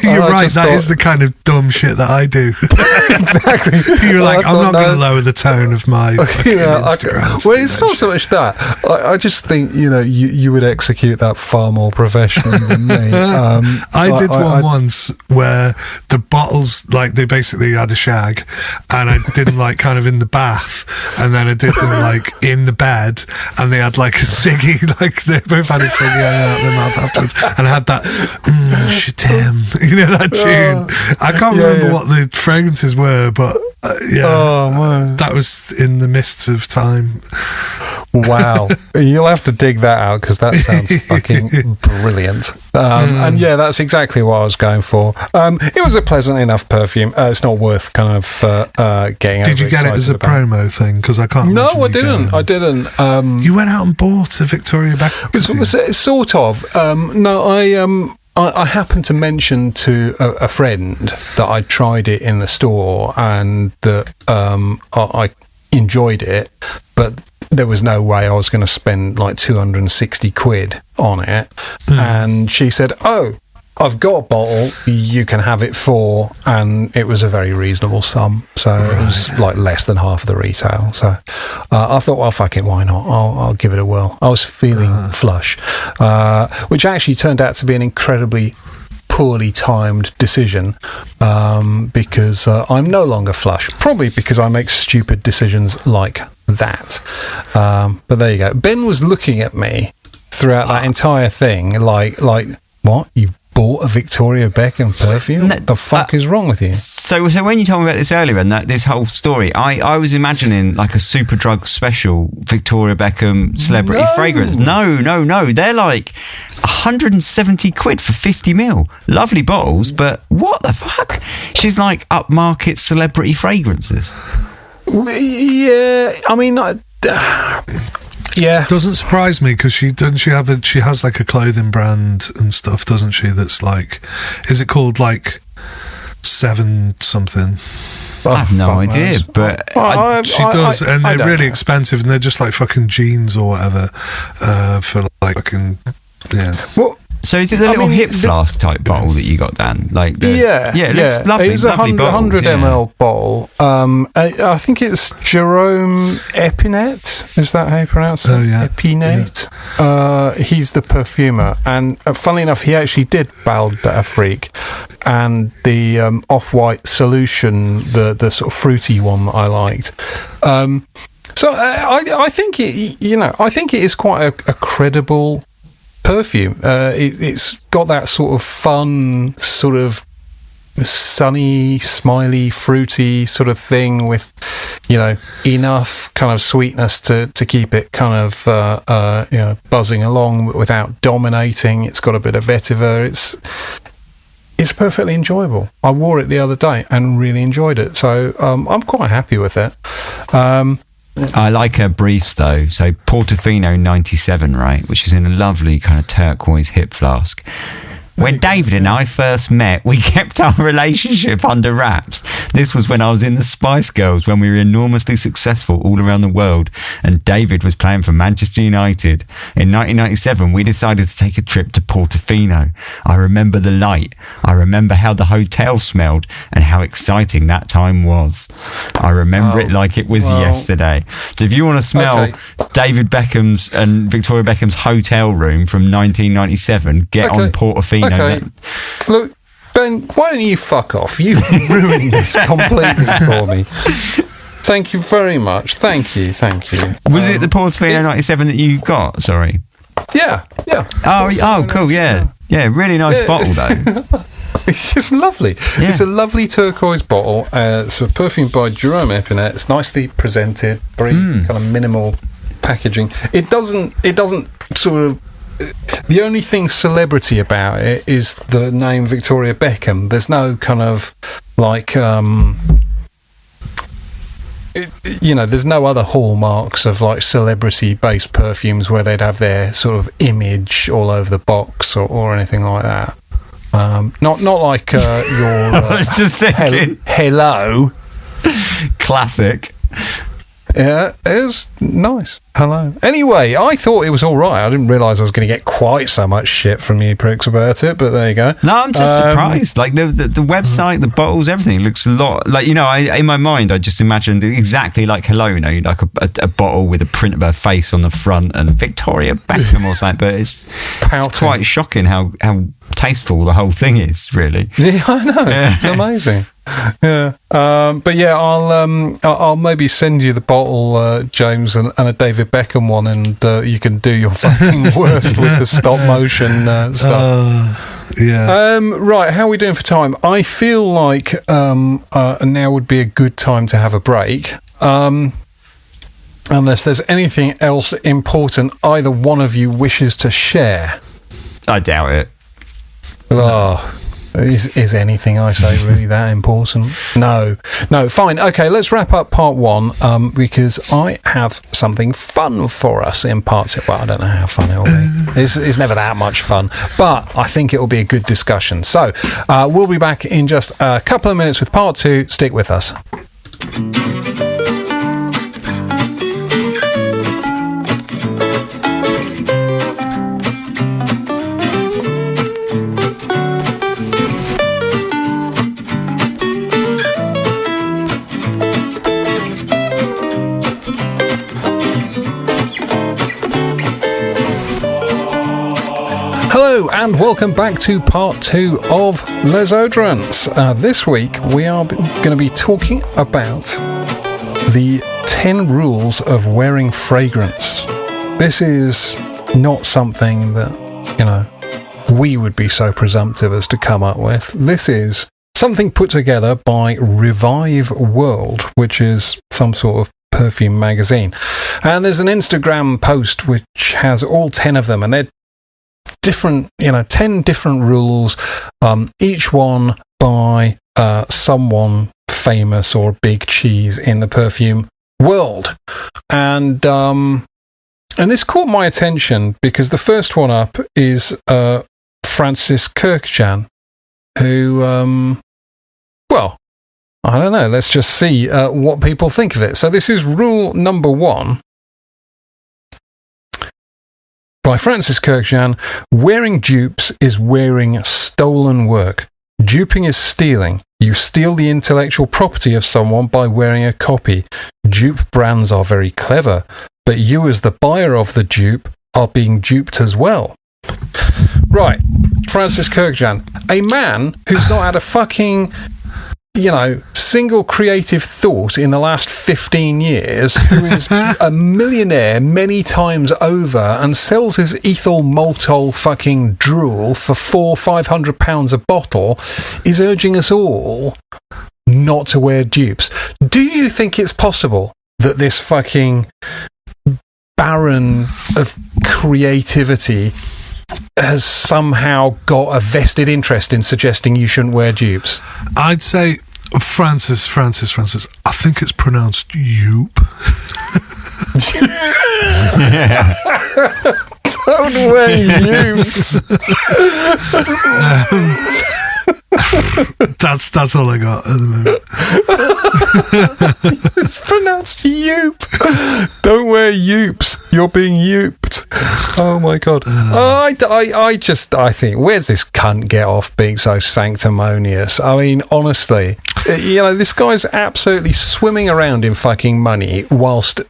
You're right, that is the kind of dumb shit that I do. Exactly. You're like, I'm not going to lower the tone of my Instagram. Well, it's not so much that. I just think, you would execute that far more professionally than me. I did one once where the bottles, like, they basically had a shag, and I did them like kind of in the bath, and then I did them like in the bed, and they had like a ciggy, like they both had a ciggy out their mouth afterwards, and I had that Shatem, that tune. I can't remember what the fragrances were, but that was in the mists of time. Wow. You'll have to dig that out, because that sounds fucking brilliant. And yeah, that's exactly what I was going for. It was a pleasant enough perfume. It's not worth kind of getting. Did you get it as a promo thing? Because I can't. No, I didn't. You went out and bought a Victoria Beckham. Sort of. No, I happened to mention to a friend that I tried it in the store and that I enjoyed it, but there was no way I was going to spend like 260 quid on it. And she said, "Oh, I've got a bottle, you can have it for," and it was a very reasonable sum. So it was like less than half of the retail. So I thought, well, fuck it, why not? I'll give it a whirl. I was feeling flush, which actually turned out to be an incredibly poorly timed decision, because I'm no longer flush, probably because I make stupid decisions like that. But there you go. Ben was looking at me throughout that entire thing like what, you bought a Victoria Beckham perfume? What the fuck is wrong with you? So when you told me about this earlier and this whole story, I was imagining like a Superdrug special Victoria Beckham celebrity fragrance. No, they're like 170 quid for 50 ml. Lovely bottles, but what the fuck? She's like upmarket celebrity fragrances. Yeah, I mean, yeah, doesn't surprise me, because she has like a clothing brand and stuff, doesn't she? That's like, is it called like 7 something? I have no idea, but she does, and they're really expensive, and they're just like fucking jeans or whatever, for like fucking Well, so is it the little hip flask type bottle that you got, Dan? Like it looks lovely. It was a 100 ml bottle. I think it's Jerome Epinette. Is that how you pronounce it? Oh yeah, Epinette. Yeah. He's the perfumer, and funnily enough, he actually did Bal d'Afrique, and the off-white solution, the sort of fruity one that I liked. So I think I think it is quite a credible perfume. It's got that sort of fun, sort of sunny, smiley, fruity sort of thing with, enough kind of sweetness to keep it kind of buzzing along without dominating. It's got a bit of vetiver. it's perfectly enjoyable. I wore it the other day and really enjoyed it. So I'm quite happy with it. I like her briefs though. So Portofino 97, right, which is in a lovely kind of turquoise hip flask. When David and I first met, we kept our relationship under wraps. This was when I was in the Spice Girls, when we were enormously successful all around the world, and David was playing for Manchester United. In 1997, we decided to take a trip to Portofino. I remember the light. I remember how the hotel smelled and how exciting that time was. I remember it like it was yesterday. So if you want to smell David Beckham's and Victoria Beckham's hotel room from 1997, get on Portofino. Okay, look, Ben, why don't you fuck off? You've ruined this completely for me. Thank you very much. Thank you. Was it the Portofino 97 that you got? Sorry. Yeah. Oh, cool, yeah. Yeah, really nice bottle, though. It's lovely. Yeah. It's a lovely turquoise bottle. It's a perfume by Jerome Epinette. It's nicely presented, very kind of minimal packaging. It doesn't sort of... The only thing celebrity about it is the name Victoria Beckham. There's no kind of like, there's no other hallmarks of like celebrity-based perfumes where they'd have their sort of image all over the box or anything like that. Not like your. I was just thinking. Hello. Classic. Yeah, it was nice. Hello. Anyway, I thought it was all right. I didn't realise I was going to get quite so much shit from you pricks about it, but there you go. No, I'm just surprised. Like the website, the bottles, everything looks a lot like, in my mind, I just imagined exactly like Hello, like a bottle with a print of her face on the front and Victoria Beckham or something. But it's quite shocking how tasteful the whole thing is, really. Yeah, I know. It's amazing. Yeah, but yeah, I'll maybe send you the bottle, James, and a David Beckham one, and you can do your fucking worst with the stop motion stuff. Yeah. Right, how are we doing for time? I feel like now would be a good time to have a break. Unless there's anything else important either one of you wishes to share. I doubt it. Oh. Is anything I say really that important? No, fine. Okay, let's wrap up part one, because I have something fun for us in part two. Well, I don't know how fun it'll be. It's never that much fun, but I think it will be a good discussion. So we'll be back in just a couple of minutes with part two. Stick with us. Hello and welcome back to part two of Les Oderants. This week we are going to be talking about the 10 rules of wearing fragrance. This is not something that, we would be so presumptive as to come up with. This is something put together by Revive World, which is some sort of perfume magazine. And there's an Instagram post which has all 10 of them, and they're different, 10 different rules, each one by someone famous or big cheese in the perfume world. And this caught my attention because the first one up is Francis Kirkjan, who, I don't know, let's just see what people think of it. So this is rule number 1. By Francis Kirkjan: wearing dupes is wearing stolen work. Duping is stealing. You steal the intellectual property of someone by wearing a copy. Dupe brands are very clever, but you as the buyer of the dupe are being duped as well. Right, Francis Kirkjan, a man who's not had a fucking, single creative thought in the last 15 years, who is a millionaire many times over and sells his ethyl maltol fucking drool for £400-500 a bottle, is urging us all not to wear dupes. Do you think it's possible that this fucking baron of creativity has somehow got a vested interest in suggesting you shouldn't wear dupes? I'd say Francis. I think it's pronounced Yoop. Don't wear dupes. That's all I got at the moment. It's pronounced Yoop. Don't wear Yoops. You're being Yooped. Oh my god. I think, where's this cunt get off being so sanctimonious? I mean, honestly, this guy's absolutely swimming around in fucking money whilst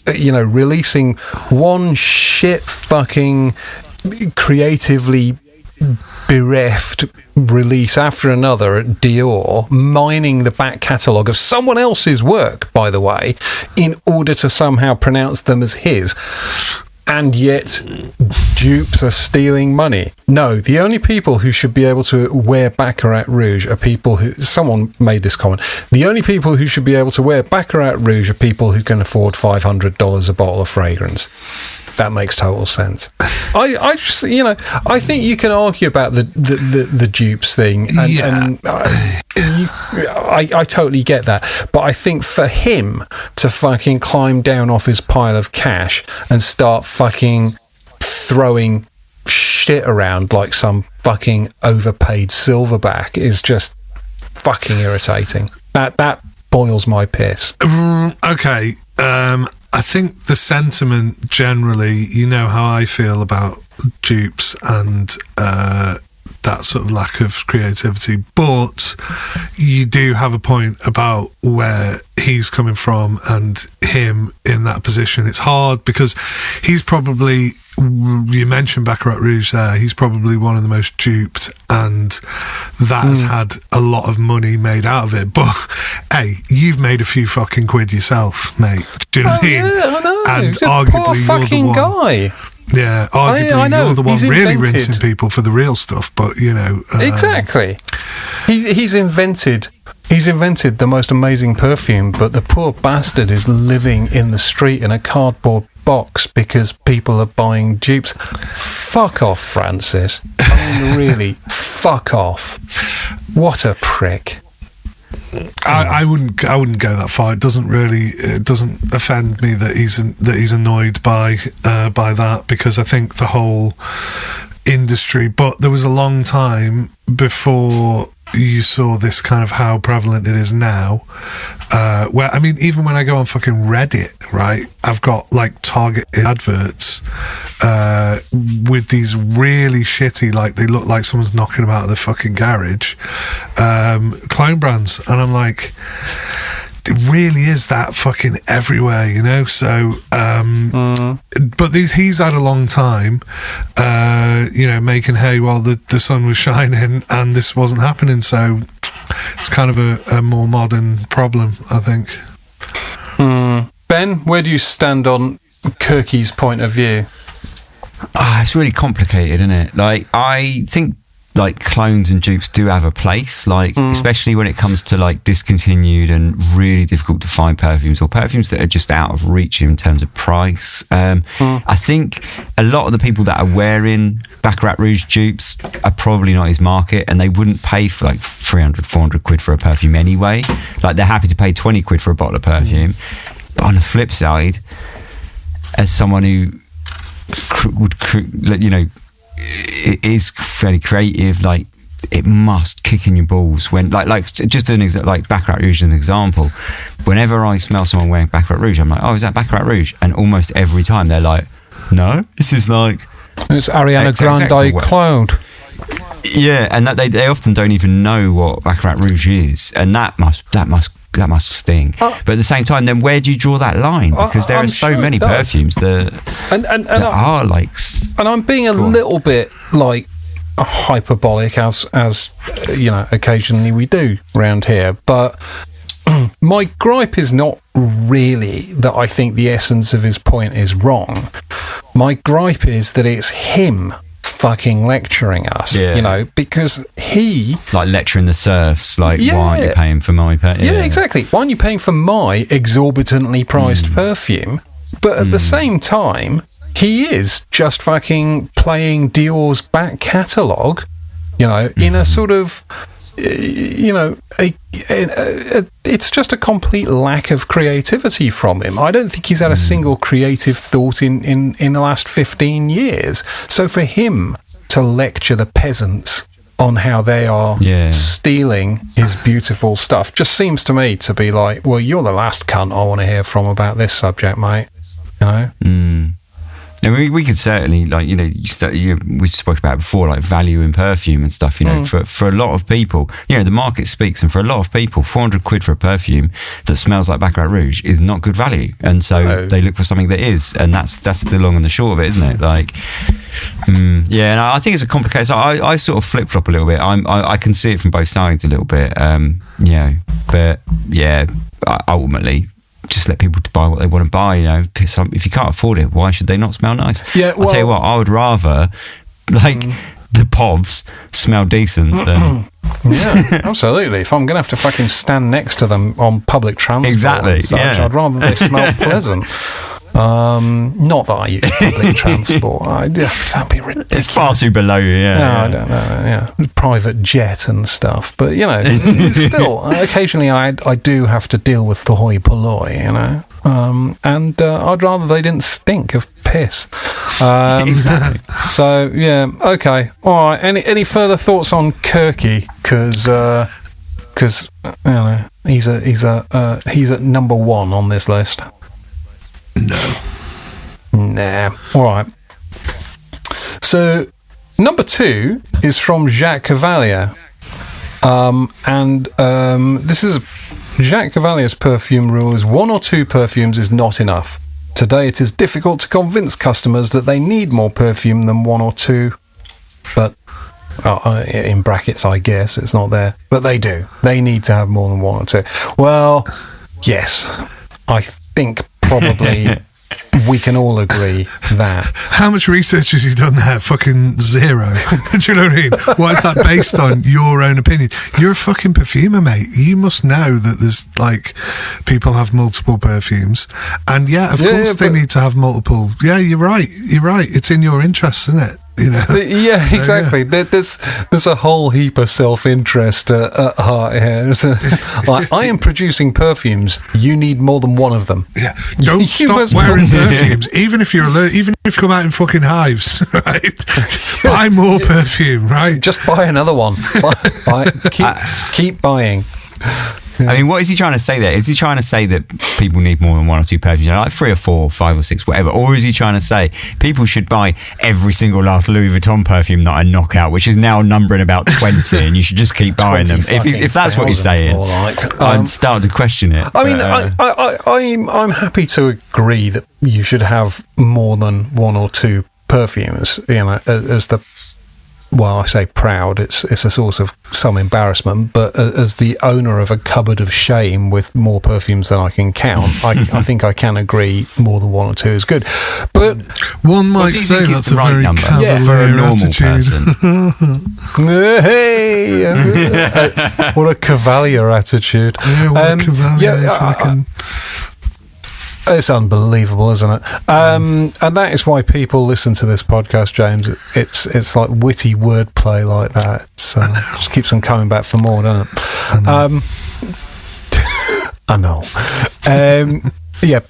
releasing one shit fucking creatively bereft release after another at Dior, mining the back catalogue of someone else's work, by the way, in order to somehow pronounce them as his. And yet, dupes are stealing money. No, the only people who should be able to wear Baccarat Rouge are people who... Someone made this comment. The only people who should be able to wear Baccarat Rouge are people who can afford $500 a bottle of fragrance. That makes total sense. I just, I think you can argue about the dupes thing, and I totally get that. But I think for him to fucking climb down off his pile of cash and start fucking throwing shit around like some fucking overpaid silverback is just fucking irritating. That boils my piss. Okay. I think the sentiment generally, you know how I feel about dupes and that sort of lack of creativity, but you do have a point about where he's coming from and him in that position. It's hard because he's probably, you mentioned Baccarat Rouge there, he's probably one of the most duped, and that has had a lot of money made out of it. But hey, you've made a few fucking quid yourself, mate. Do you know what I mean? Yeah, I know. And Just arguably poor fucking you're the one guy. Yeah, arguably I know. you're the one He's really invented. rinsing people for the real stuff, but Exactly. He's invented the most amazing perfume, but the poor bastard is living in the street in a cardboard box because people are buying dupes. Fuck off, Francis. I mean, really, fuck off. What a prick. I wouldn't go that far. It doesn't offend me that he's annoyed by that, because I think the whole industry. But there was a long time before you saw this kind of how prevalent it is now, where, I mean, even when I go on fucking Reddit, right, I've got like targeted adverts with these really shitty, like they look like someone's knocking them out of the fucking garage, clone brands, and I'm like, it really is that fucking everywhere, so but he's had a long time making hay while the sun was shining, and this wasn't happening, so it's kind of a more modern problem, I think. Ben, where do you stand on Kirky's point of view? It's really complicated, isn't it? Like, I think like clones and dupes do have a place, like especially when it comes to like discontinued and really difficult to find perfumes, or perfumes that are just out of reach in terms of price. I think a lot of the people that are wearing Baccarat Rouge dupes are probably not his market, and they wouldn't pay for like 300, 400 quid for a perfume anyway. Like, they're happy to pay 20 quid for a bottle of perfume. But on the flip side, as someone who is fairly creative, like, it must kick in your balls when like just like Baccarat Rouge as an example. Whenever I smell someone wearing Baccarat Rouge, I'm like, oh, is that Baccarat Rouge? And almost every time they're like, no, this is like, it's Ariana Grande clone. Yeah, and that they often don't even know what Baccarat Rouge is, and that must sting. But at the same time, then where do you draw that line? Because there are so many perfumes that are like. And I'm being a little bit like hyperbolic, as occasionally we do round here. But my gripe is not really that I think the essence of his point is wrong. My gripe is that it's him fucking lecturing us, because he, like, lecturing the serfs, like, why aren't you paying for my exactly, why aren't you paying for my exorbitantly priced perfume? But at the same time, he is just fucking playing Dior's back catalogue, in a sort of, it's just a complete lack of creativity from him. I don't think he's had a single creative thought in the last 15 years. So for him to lecture the peasants on how they are stealing his beautiful stuff just seems to me to be like, well, you're the last cunt I want to hear from about this subject, mate. And we could certainly, we spoke about it before, like value in perfume and stuff, for a lot of people, the market speaks, and for a lot of people, 400 quid for a perfume that smells like Baccarat Rouge is not good value. And so they look for something that is, and that's the long and the short of it, isn't it? And I think it's a complicated, so I sort of flip-flop a little bit. I can see it from both sides a little bit, ultimately, just let people buy what they want to buy. If you can't afford it, why should they not smell nice? I'll tell you what, I would rather the POVs smell decent than yeah, absolutely. If I'm gonna have to fucking stand next to them on public transport, exactly, I'd rather they smell pleasant. Not that I use public transport. That'd be ridiculous. It's far too below you. I don't know. Private jet and stuff, but still, occasionally I do have to deal with the hoi polloi, and I'd rather they didn't stink of piss. Exactly. So okay, all right. Any further thoughts on Kirky? Because he's at number one on this list. No. Nah. All right. So, number 2 is from Jacques Cavalier. This is Jacques Cavalier's perfume rule is 1 or 2 perfumes is not enough. Today it is difficult to convince customers that they need more perfume than 1 or 2. But, in brackets, I guess, it's not there. But they do. They need to have more than 1 or 2. Well, yes. I think probably we can all agree that. How much research has he done there? Fucking zero. Do you know what I mean? What is that based on? Your own opinion. You're a fucking perfumer, mate. You must know that there's people have multiple perfumes, and of course they need to have multiple. Yeah, you're right. It's in your interest, isn't it? Exactly. There's a whole heap of self-interest at heart here. I am producing perfumes. You need more than one of them. Yeah, don't stop wearing perfumes, even if you're allergic, even if you come out in fucking hives. Right? Buy more perfume, right? Just buy another one. Keep buying. I mean, what is he trying to say there? Is he trying to say that people need more than 1 or 2 perfumes, like 3 or 4, 5 or 6, whatever? Or is he trying to say people should buy every single last Louis Vuitton perfume that I knock out, which is now numbering about 20, and you should just keep buying them? If that's what he's saying, I'd start to question it. I mean, I'm happy to agree that you should have more than 1 or 2 perfumes, as the... Well, I say proud, it's a source of some embarrassment, but as the owner of a cupboard of shame with more perfumes than I can count, I think I can agree more than 1 or 2 is good. But one might say that's a very cavalier for a normal attitude. person. Hey! What a cavalier attitude. Yeah, what a cavalier. It's unbelievable, isn't it? And that is why people listen to this podcast, James. It's like witty wordplay like that. So it just keeps them coming back for more, doesn't it? I know.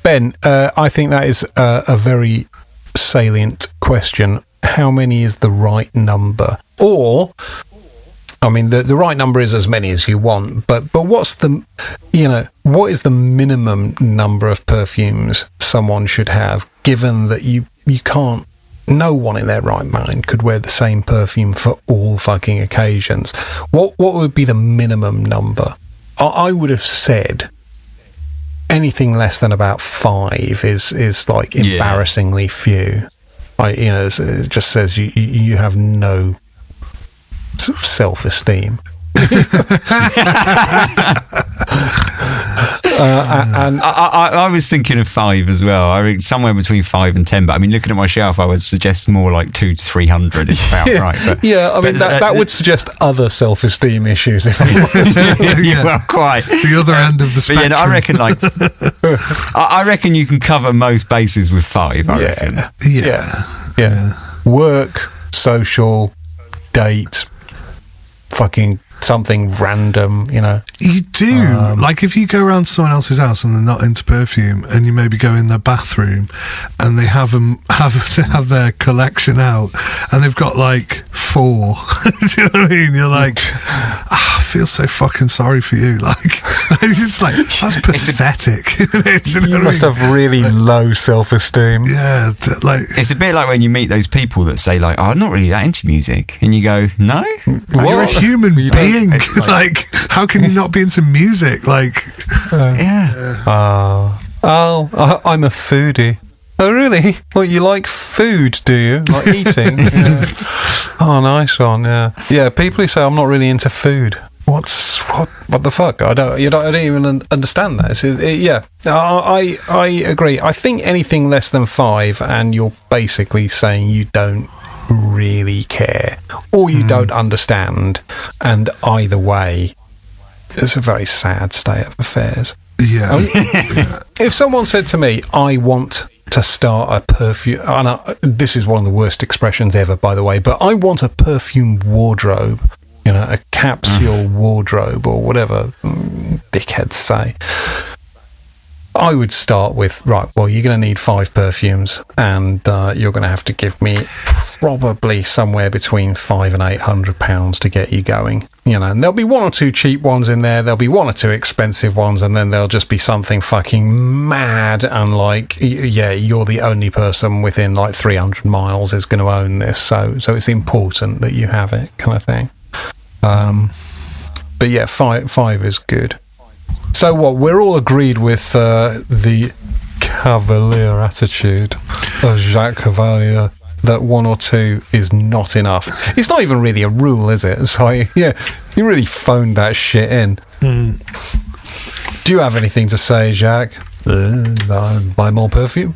Ben, I think that is a very salient question. How many is the right number? Or... I mean, the right number is as many as you want, but what's the, what is the minimum number of perfumes someone should have, given that you can't, no one in their right mind could wear the same perfume for all fucking occasions. What would be the minimum number? I would have said anything less than about 5 is like embarrassingly few. It just says you have no self-esteem. And I was thinking of 5 as well. I mean, somewhere between 5 and 10. But I mean, looking at my shelf, I would suggest more like 200 to 300 is about right. But, I mean, that would suggest other self-esteem issues. If I'm honest. Well, quite the other end of the spectrum. I reckon I reckon you can cover most bases with 5. I reckon. Yeah. Work, social, date, fucking something random, You do. Like if you go around to someone else's house and they're not into perfume, and you maybe go in their bathroom and they have their collection out, and they've got like 4. Do you know what I mean? You're like, I feel so fucking sorry for you. Like, it's just like, that's pathetic. You must have really low self-esteem. Yeah, like it's a bit like when you meet those people that say like, I'm not really that into music, and you go, no, you're a human being. Like, how can you not be into music? Like, I'm a foodie. Oh, really? Well, you like food, do you? Like eating? Yeah. Oh, nice one. Yeah. People who say I'm not really into food. What the fuck? I don't even understand that. I agree. I think anything less than 5, and you're basically saying you don't really care, or you don't understand, and either way, it's a very sad state of affairs. If someone said to me, I want to start a perfume, and this is one of the worst expressions ever, by the way, but I want a perfume wardrobe, a capsule wardrobe, or whatever dickheads say, I would start with, right, well, you're going to need 5 perfumes, and you're going to have to give me probably somewhere between £500 and £800 to get you going. And there'll be 1 or 2 cheap ones in there, there'll be 1 or 2 expensive ones, and then there'll just be something fucking mad, and like, you're the only person within like 300 miles is going to own this, so it's important that you have it, kind of thing. But yeah, 5 is good. So what, we're all agreed with the cavalier attitude of Jacques Cavalier that 1 or 2 is not enough. It's not even really a rule, is it? So you really phoned that shit in. Do you have anything to say, Jacques? Buy more perfume?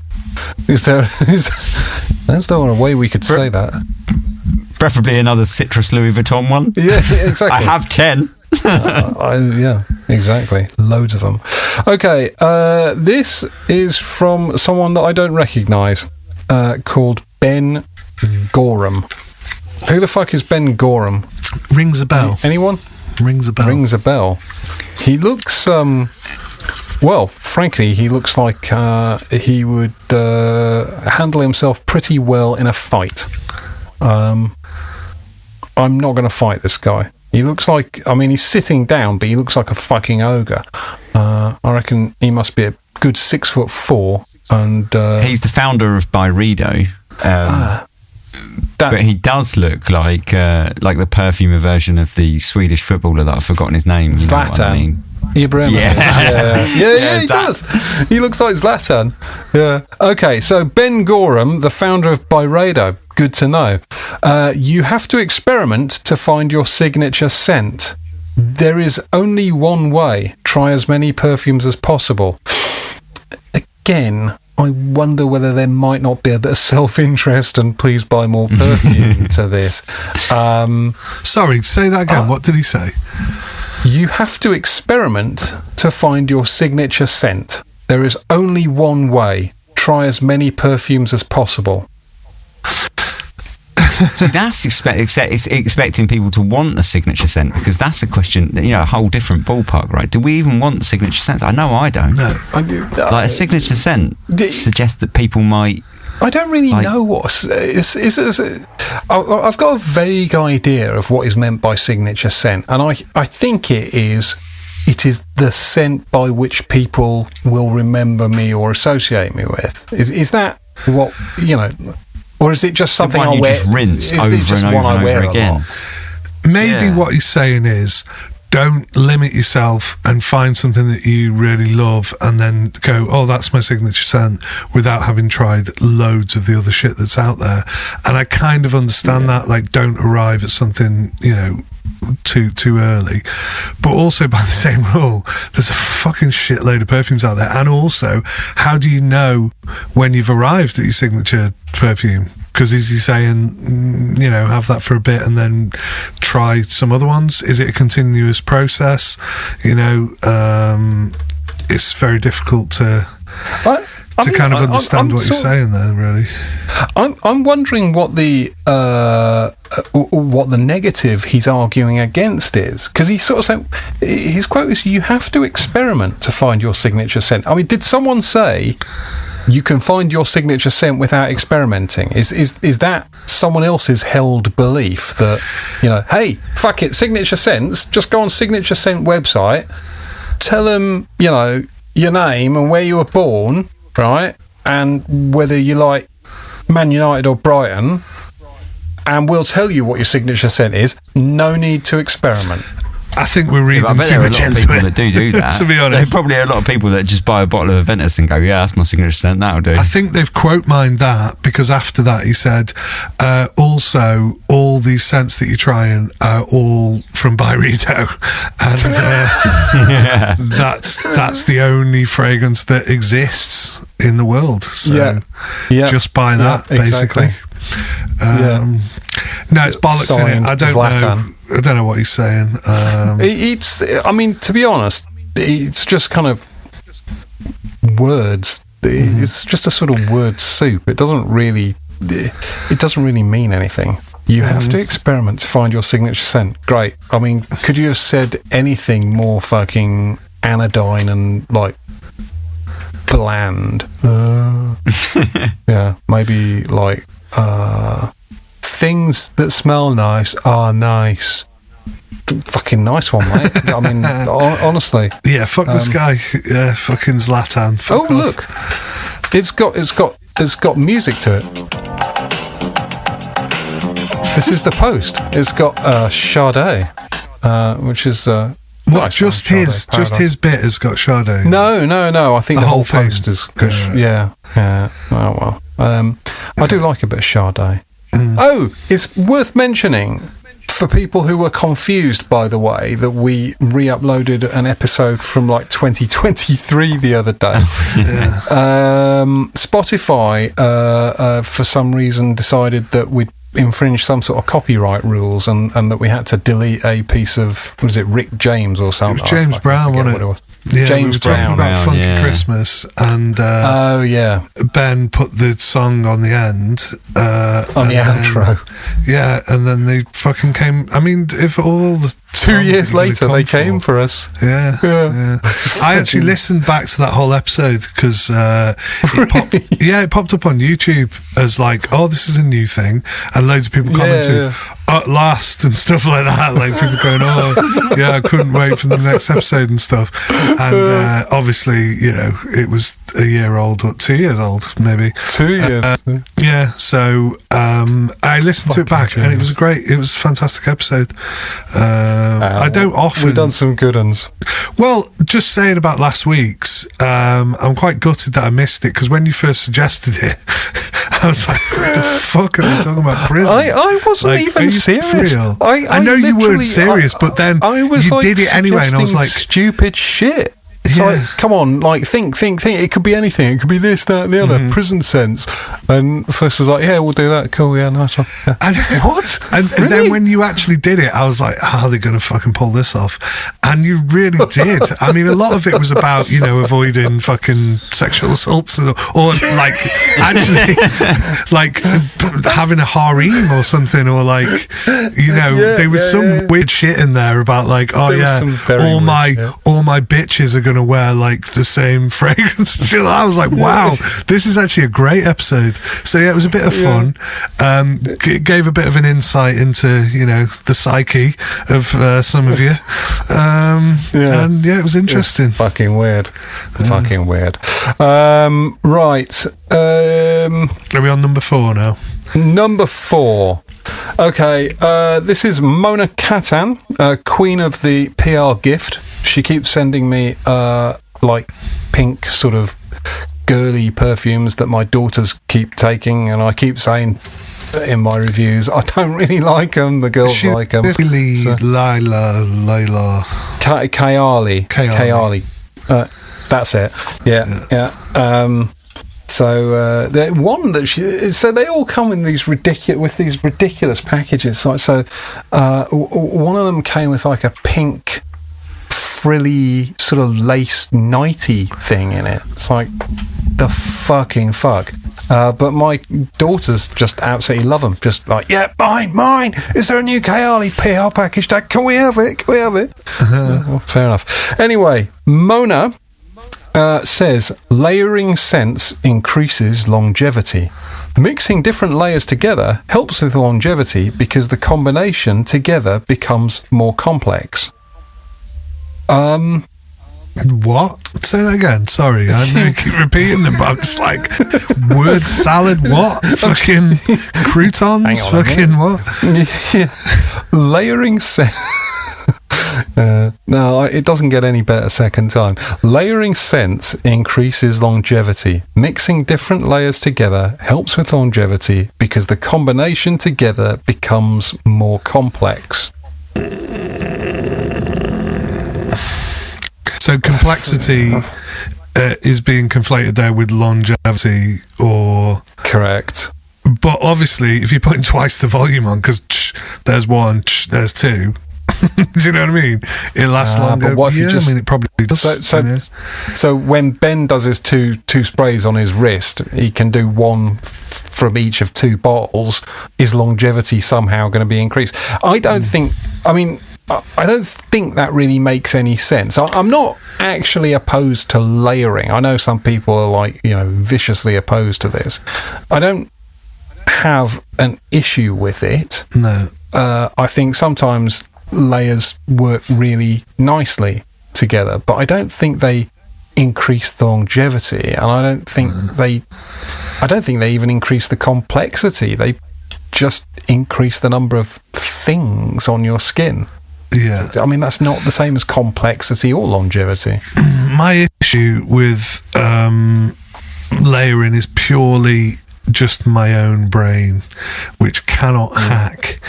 Is there a way we could say that? Preferably another citrus Louis Vuitton one. Yeah, exactly. I have 10. Yeah, exactly. Loads of them. Okay, this is from someone that I don't recognise, called Ben Gorham. Who the fuck is Ben Gorham? Rings a bell. Anyone? Rings a bell. Rings a bell. He looks, well, frankly, he looks like he would handle himself pretty well in a fight. I'm not going to fight this guy. He looks like, he's sitting down, but he looks like a fucking ogre. I reckon he must be a good 6'4", and he's the founder of Byredo. But he does look like the perfumer version of the Swedish footballer that I've forgotten his name. Zlatan. Yeah, he does. He looks like Zlatan. Yeah. Okay, so Ben Gorham, the founder of Byredo. Good to know. You have to experiment to find your signature scent. There is only one way. Try as many perfumes as possible. Again, I wonder whether there might not be a bit of self-interest and please buy more perfume to this. Sorry, say that again. What did he say? You have to experiment to find your signature scent. There is only one way. Try as many perfumes as possible. So that's expecting people to want a signature scent, because that's a question, a whole different ballpark, right? Do we even want signature scents? I know I don't. No. I do. Like a signature scent suggests that people might... I don't really know what... I've got a vague idea of what is meant by signature scent, and I think it is the scent by which people will remember me or associate me with. Is that what, or is it just something I wear? Just rinse over and over and over again. Maybe what he's saying is, don't limit yourself and find something that you really love and then go, oh, that's my signature scent, without having tried loads of the other shit that's out there. And I kind of understand that, like, don't arrive at something, you know, too early. But also, by the same rule, there's a fucking shitload of perfumes out there. And also, how do you know when you've arrived at your signature perfume? Because is he saying, you know, have that for a bit and then try some other ones? Is it a continuous process? You know, it's very difficult to kind of understand what you're saying there, really. I'm wondering what the negative he's arguing against is, because he sort of said, his quote is, "You have to experiment to find your signature scent." I mean, did someone say you can find your signature scent without experimenting? Is that someone else's held belief that, you know, hey, fuck it, signature scents, just go on signature scent website, tell them, you know, your name and where you were born, right, and whether you like Man United or Brighton, and we'll tell you what your signature scent is. No need to experiment. I think we're reading too much into it. There are a lot of people that do that. To be honest, there's probably a lot of people that just buy a bottle of Aventus and go, "Yeah, that's my signature scent. That'll do." I think they've quote mined that, because after that he said, "Also, all these scents that you're trying are all from Byredo, and that's the only fragrance that exists in the world. So just buy that, basically." No, it's bollocks, innit? I don't know what he's saying. I mean, to be honest, it's just kind of words. It's just a sort of word soup. It doesn't really mean anything. You have to experiment to find your signature scent. Great. I mean, could you have said anything more fucking anodyne and, like, bland? Yeah, maybe, like, things that smell nice are nice. Fucking nice one, mate. I mean, honestly. Yeah, fuck this guy. Yeah, fucking Zlatan. Fuck off. Look, it's got music to it. This is the post. It's got Sade, which is what? Nice, just his bit has got Sade. No. I think the whole post is. Yeah. Oh well. I do like a bit of Sade. Oh, it's worth mentioning for people who were confused, by the way, that we re-uploaded an episode from like 2023 the other day. Spotify, for some reason, decided that we'd infringed some sort of copyright rules and that we had to delete a piece of, was it Rick James or something? It was James Brown, wasn't it? Yeah, James Brown. Talking about Funky Christmas, and Ben put the song on the end, on the outro. And then they fucking came. I mean, if all the 2 years later they came for us. Yeah. I actually listened back to that whole episode because it popped up on YouTube as like, oh, this is a new thing, and loads of people commented at last and stuff like that, like people going, oh yeah, I couldn't wait for the next episode and stuff. And obviously, you know, it was a year old or 2 years old, maybe 2 years. So I listened to it back, and it was a fantastic episode. I don't often. We've done some good ones. Well, just saying about last week's, I'm quite gutted that I missed it, because when you first suggested it, I was like, what the fuck are they talking about? Prison? I wasn't even serious. I know you weren't serious, but then you did it anyway, and I was like, stupid shit. It's like, come on, like, think. It could be anything. It could be this, that, and the other. Prison sense. And Fliss was like, yeah, we'll do that. Cool, yeah, nice one. Yeah. What? And then when you actually did it, I was like, how are they going to fucking pull this off? And you really did. I mean, a lot of it was about, you know, avoiding fucking sexual assaults or like, actually, like, having a harem or something, or like, you know, there was some weird shit in there about like, oh yeah, all my bitches are going to wear like the same fragrance. I was like, wow, this is actually a great episode. So yeah, it was a bit of fun. It gave a bit of an insight into, you know, the psyche of some of you. And yeah, it was interesting. It's fucking weird. Fucking weird. Right. Are we on number 4 now? Number 4. Okay, this is Mona Katan, queen of the PR gift. She keeps sending me like pink sort of girly perfumes that my daughters keep taking, and I keep saying in my reviews, I don't really like them. The girls like them. Layla. Kayali. That's it. Yeah. So the one that so they all come in these ridiculous packages. So one of them came with like a pink frilly sort of lace nighty thing in it. It's like the fucking fuck. But my daughters just absolutely love them. Just like, yeah, mine. Is there a new Kayali PR package? Dad, can we have it? Well, fair enough. Anyway, Mona says layering scents increases longevity. Mixing different layers together helps with longevity because the combination together becomes more complex. What? Say that again. Sorry, I know you keep repeating them, but it's like word salad. What? Fucking croutons? Fucking what? Yeah. Layering scents. No, it doesn't get any better second time. Layering scents increases longevity. Mixing different layers together helps with longevity because the combination together becomes more complex. So complexity is being conflated there with longevity, or... Correct. But obviously, if you're putting twice the volume on, because there's one, there's two... Do you know what I mean? It lasts longer. But what if I mean, it probably does. So when Ben does his two sprays on his wrist, he can do one from each of two bottles. Is longevity somehow going to be increased? I don't think that really makes any sense. I'm not actually opposed to layering. I know some people are like, viciously opposed to this. I don't have an issue with it. No. I think sometimes layers work really nicely together, but I don't think they increase the longevity, and I don't think they even increase the complexity. They just increase the number of things on your skin. Yeah. I mean, that's not the same as complexity or longevity. My issue with layering is purely just my own brain, which cannot hack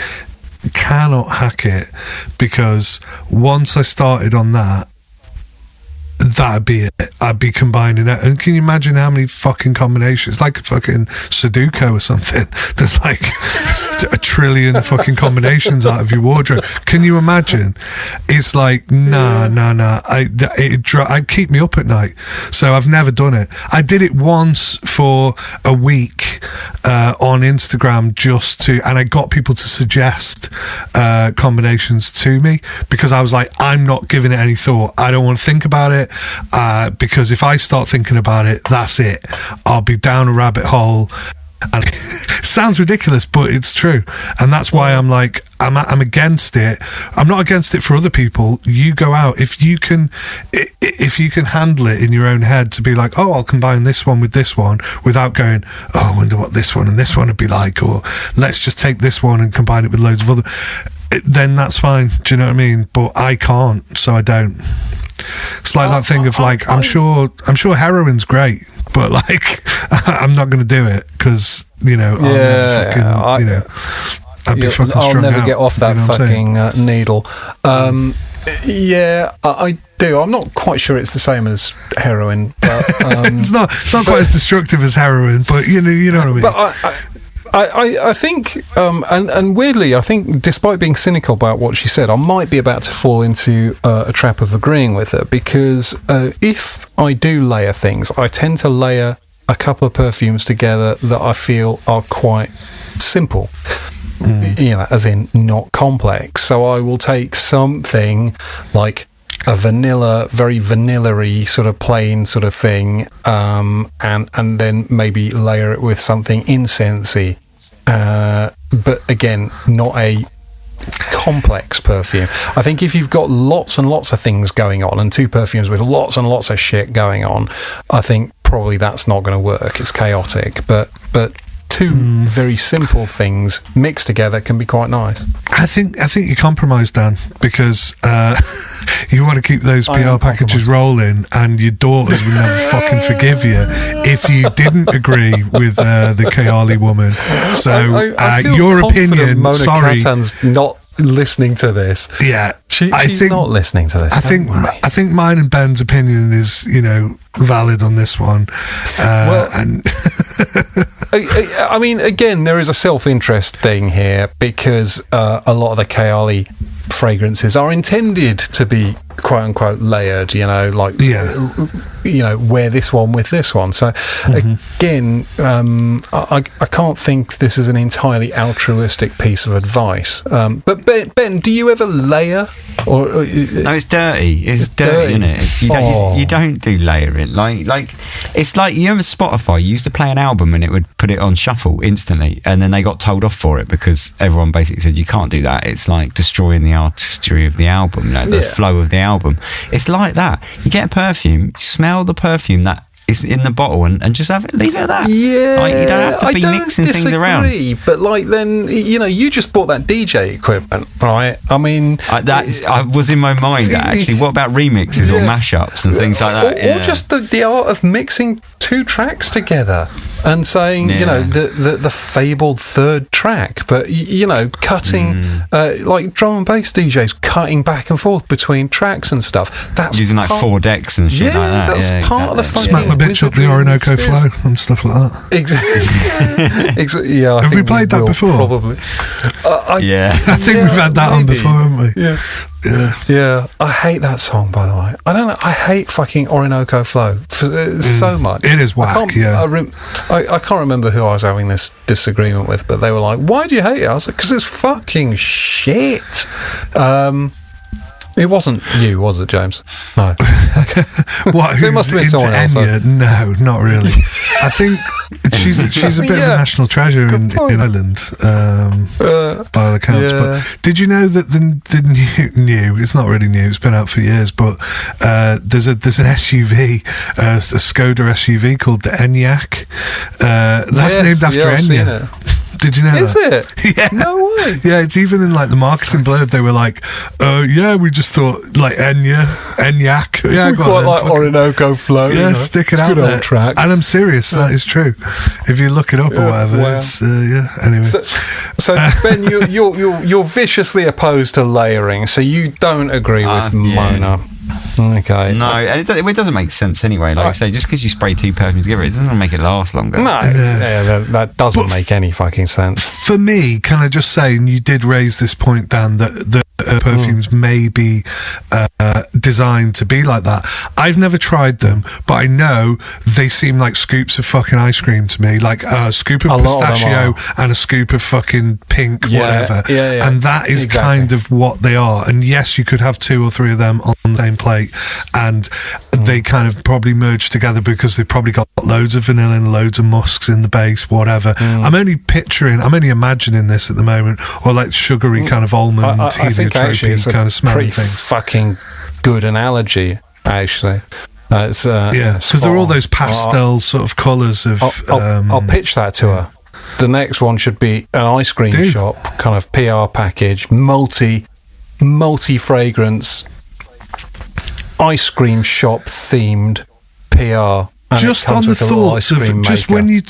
it, because once I started on that'd be it. I'd be combining it. And can you imagine how many fucking combinations? It's like a fucking Sudoku or something. There's like a trillion fucking combinations out of your wardrobe. Can you imagine? It's like, nah. It'd keep me up at night. So I've never done it. I did it once for a week on Instagram and I got people to suggest combinations to me, because I was like, I'm not giving it any thought. I don't want to think about it, because if I start thinking about it, that's it. I'll be down a rabbit hole. And it sounds ridiculous, but it's true, and that's why I'm like, I'm against it. I'm not against it for other people. You go out, if you can handle it in your own head to be like, oh, I'll combine this one with this one, without going, oh, I wonder what this one and this one would be like, or let's just take this one and combine it with loads of other. Then that's fine. Do you know what I mean? But I can't, so I don't. It's like that thing of like, I'm sure heroin's great, but like, I'm not going to do it because I'd be fucking strung out. I'll never get off that fucking needle. Yeah, I do. I'm not quite sure it's the same as heroin, but it's not quite as destructive as heroin, but you know what I mean. But I think, and weirdly, I think, despite being cynical about what she said, I might be about to fall into a trap of agreeing with her, because if I do layer things, I tend to layer a couple of perfumes together that I feel are quite simple, as in not complex. So I will take something like a very vanilla-y sort of plain sort of thing, and then maybe layer it with something incensey. But again, not a complex perfume. I think if you've got lots and lots of things going on, and two perfumes with lots and lots of shit going on, I think probably that's not going to work. It's chaotic. But two very simple things mixed together can be quite nice. I think you compromise, Dan, because you want to keep those PR packages rolling, and your daughters would never fucking forgive you if you didn't agree with the Kayali woman. So I feel your opinion, Mona sorry, Katan's not listening to this. Yeah, she's not listening to this. I think mine and Ben's opinion is, valid on this one. And I mean, again, there is a self-interest thing here, because a lot of the Kayali fragrances are intended to be quote-unquote layered, wear this one with this one. So again, I can't think this is an entirely altruistic piece of advice. But Ben, do you ever layer? Or no, it's dirty. It's dirty, isn't it? You don't do layering. Like it's like, you remember Spotify? You used to play an album and it would put it on shuffle instantly, and then they got told off for it because everyone basically said you can't do that. It's like destroying the artistry of the album, the flow of the album. It's like that. You get a perfume, you smell the perfume that is in the bottle, and just leave it at that. Yeah, you don't have to be mixing things around. But then you just bought that DJ equipment, right? I mean, I was in my mind actually. What about remixes or mashups and things like that? Or just the art of mixing two tracks together and saying, the fabled third track, but cutting like drum and bass DJs cutting back and forth between tracks and stuff. That's using like 4 decks and shit like that. That's part of the fun. Smack my bitch up the Orinoco flow and stuff like that. Exactly. Yeah. Have we played that before? Probably. I think we've had that on before, haven't we? Yeah. I hate that song, by the way. I don't know. I hate fucking Orinoco Flow so much. It is whack. I can't remember who I was having this disagreement with, but they were like, "Why do you hate it?" I was like, "Because it's fucking shit." It wasn't you, was it, James? No. What? So it must have been someone else. No, not really. I think she's a bit of a national treasure in Ireland, by all accounts. But did you know that the new? It's not really new. It's been out for years. But there's an SUV, a Skoda SUV called the Enyaq. That's named after Enya. Did you know Is that? It? Yeah. No way. Yeah, it's even in like the marketing blurb. They were like, we just thought like Enyaq. Yeah, we quite like Orinoco Flow. Yeah, stick it out there. Track. And I'm serious, that is true. If you look it up or whatever, it's anyway. So Ben, you're viciously opposed to layering, so you don't agree with Mona. Okay. No, it doesn't make sense anyway. Like I say, just because you spray 2 perfumes together, it doesn't make it last longer. No, that doesn't make any fucking sense. For me, can I just say, and you did raise this point, Dan, that perfumes may be designed to be like that. I've never tried them, but I know they seem like scoops of fucking ice cream to me, like a scoop of pistachio and a scoop of fucking pink whatever. And that is kind of what they are. And yes, you could have 2 or 3 of them on the same plate, and they kind of probably merge together because they've probably got loads of vanilla and loads of musks in the base, whatever. I'm only imagining this at the moment, or like sugary kind of almond heliotrope kind of smelling things. Fucking good analogy, actually. It's because they're all those pastel sort of colours of. I'll pitch that to her. The next one should be an ice cream shop kind of PR package, multi fragrance ice cream shop themed PR. Just on the thoughts of just when you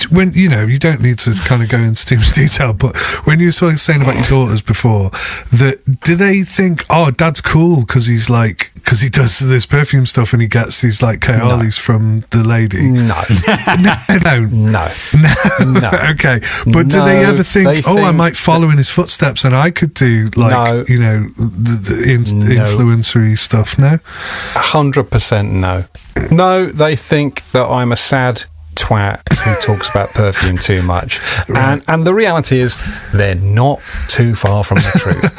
don't need to kind of go into too much detail, but when you were sort of saying about your daughters before, do they think, oh, Dad's cool because he does this perfume stuff and he gets these like Kayalis from the lady? No. Okay, but do they ever think, I might follow in his footsteps and I could do like the influencery stuff? No, 100% no. No, they think that I'm a sad twat who talks about perfume too much. Right. And the reality is they're not too far from the truth.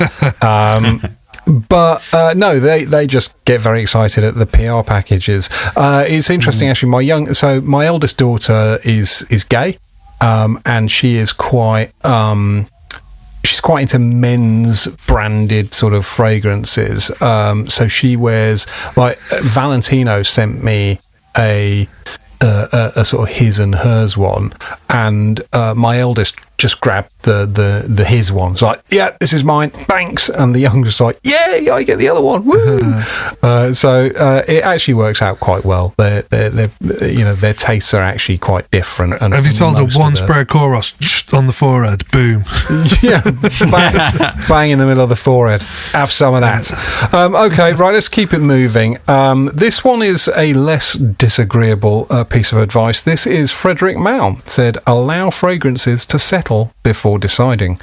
But no, they just get very excited at the PR packages. It's interesting, actually. My eldest daughter is gay, and she is quite... she's quite into men's branded sort of fragrances. So she wears, like, Valentino sent me a a sort of his and hers one, and my eldest just grabbed the his one. It's like, yeah, this is mine, thanks. And the youngest like, yay, I get the other one, woo. So it actually works out quite well. Their tastes are actually quite different. And have you told her one spray of Koros on the forehead? Boom. Yeah, bang in the middle of the forehead. Have some of that. Okay, right, let's keep it moving. This one is a less disagreeable piece of advice. This is Frederick Mao. Said, allow fragrances to settle before deciding.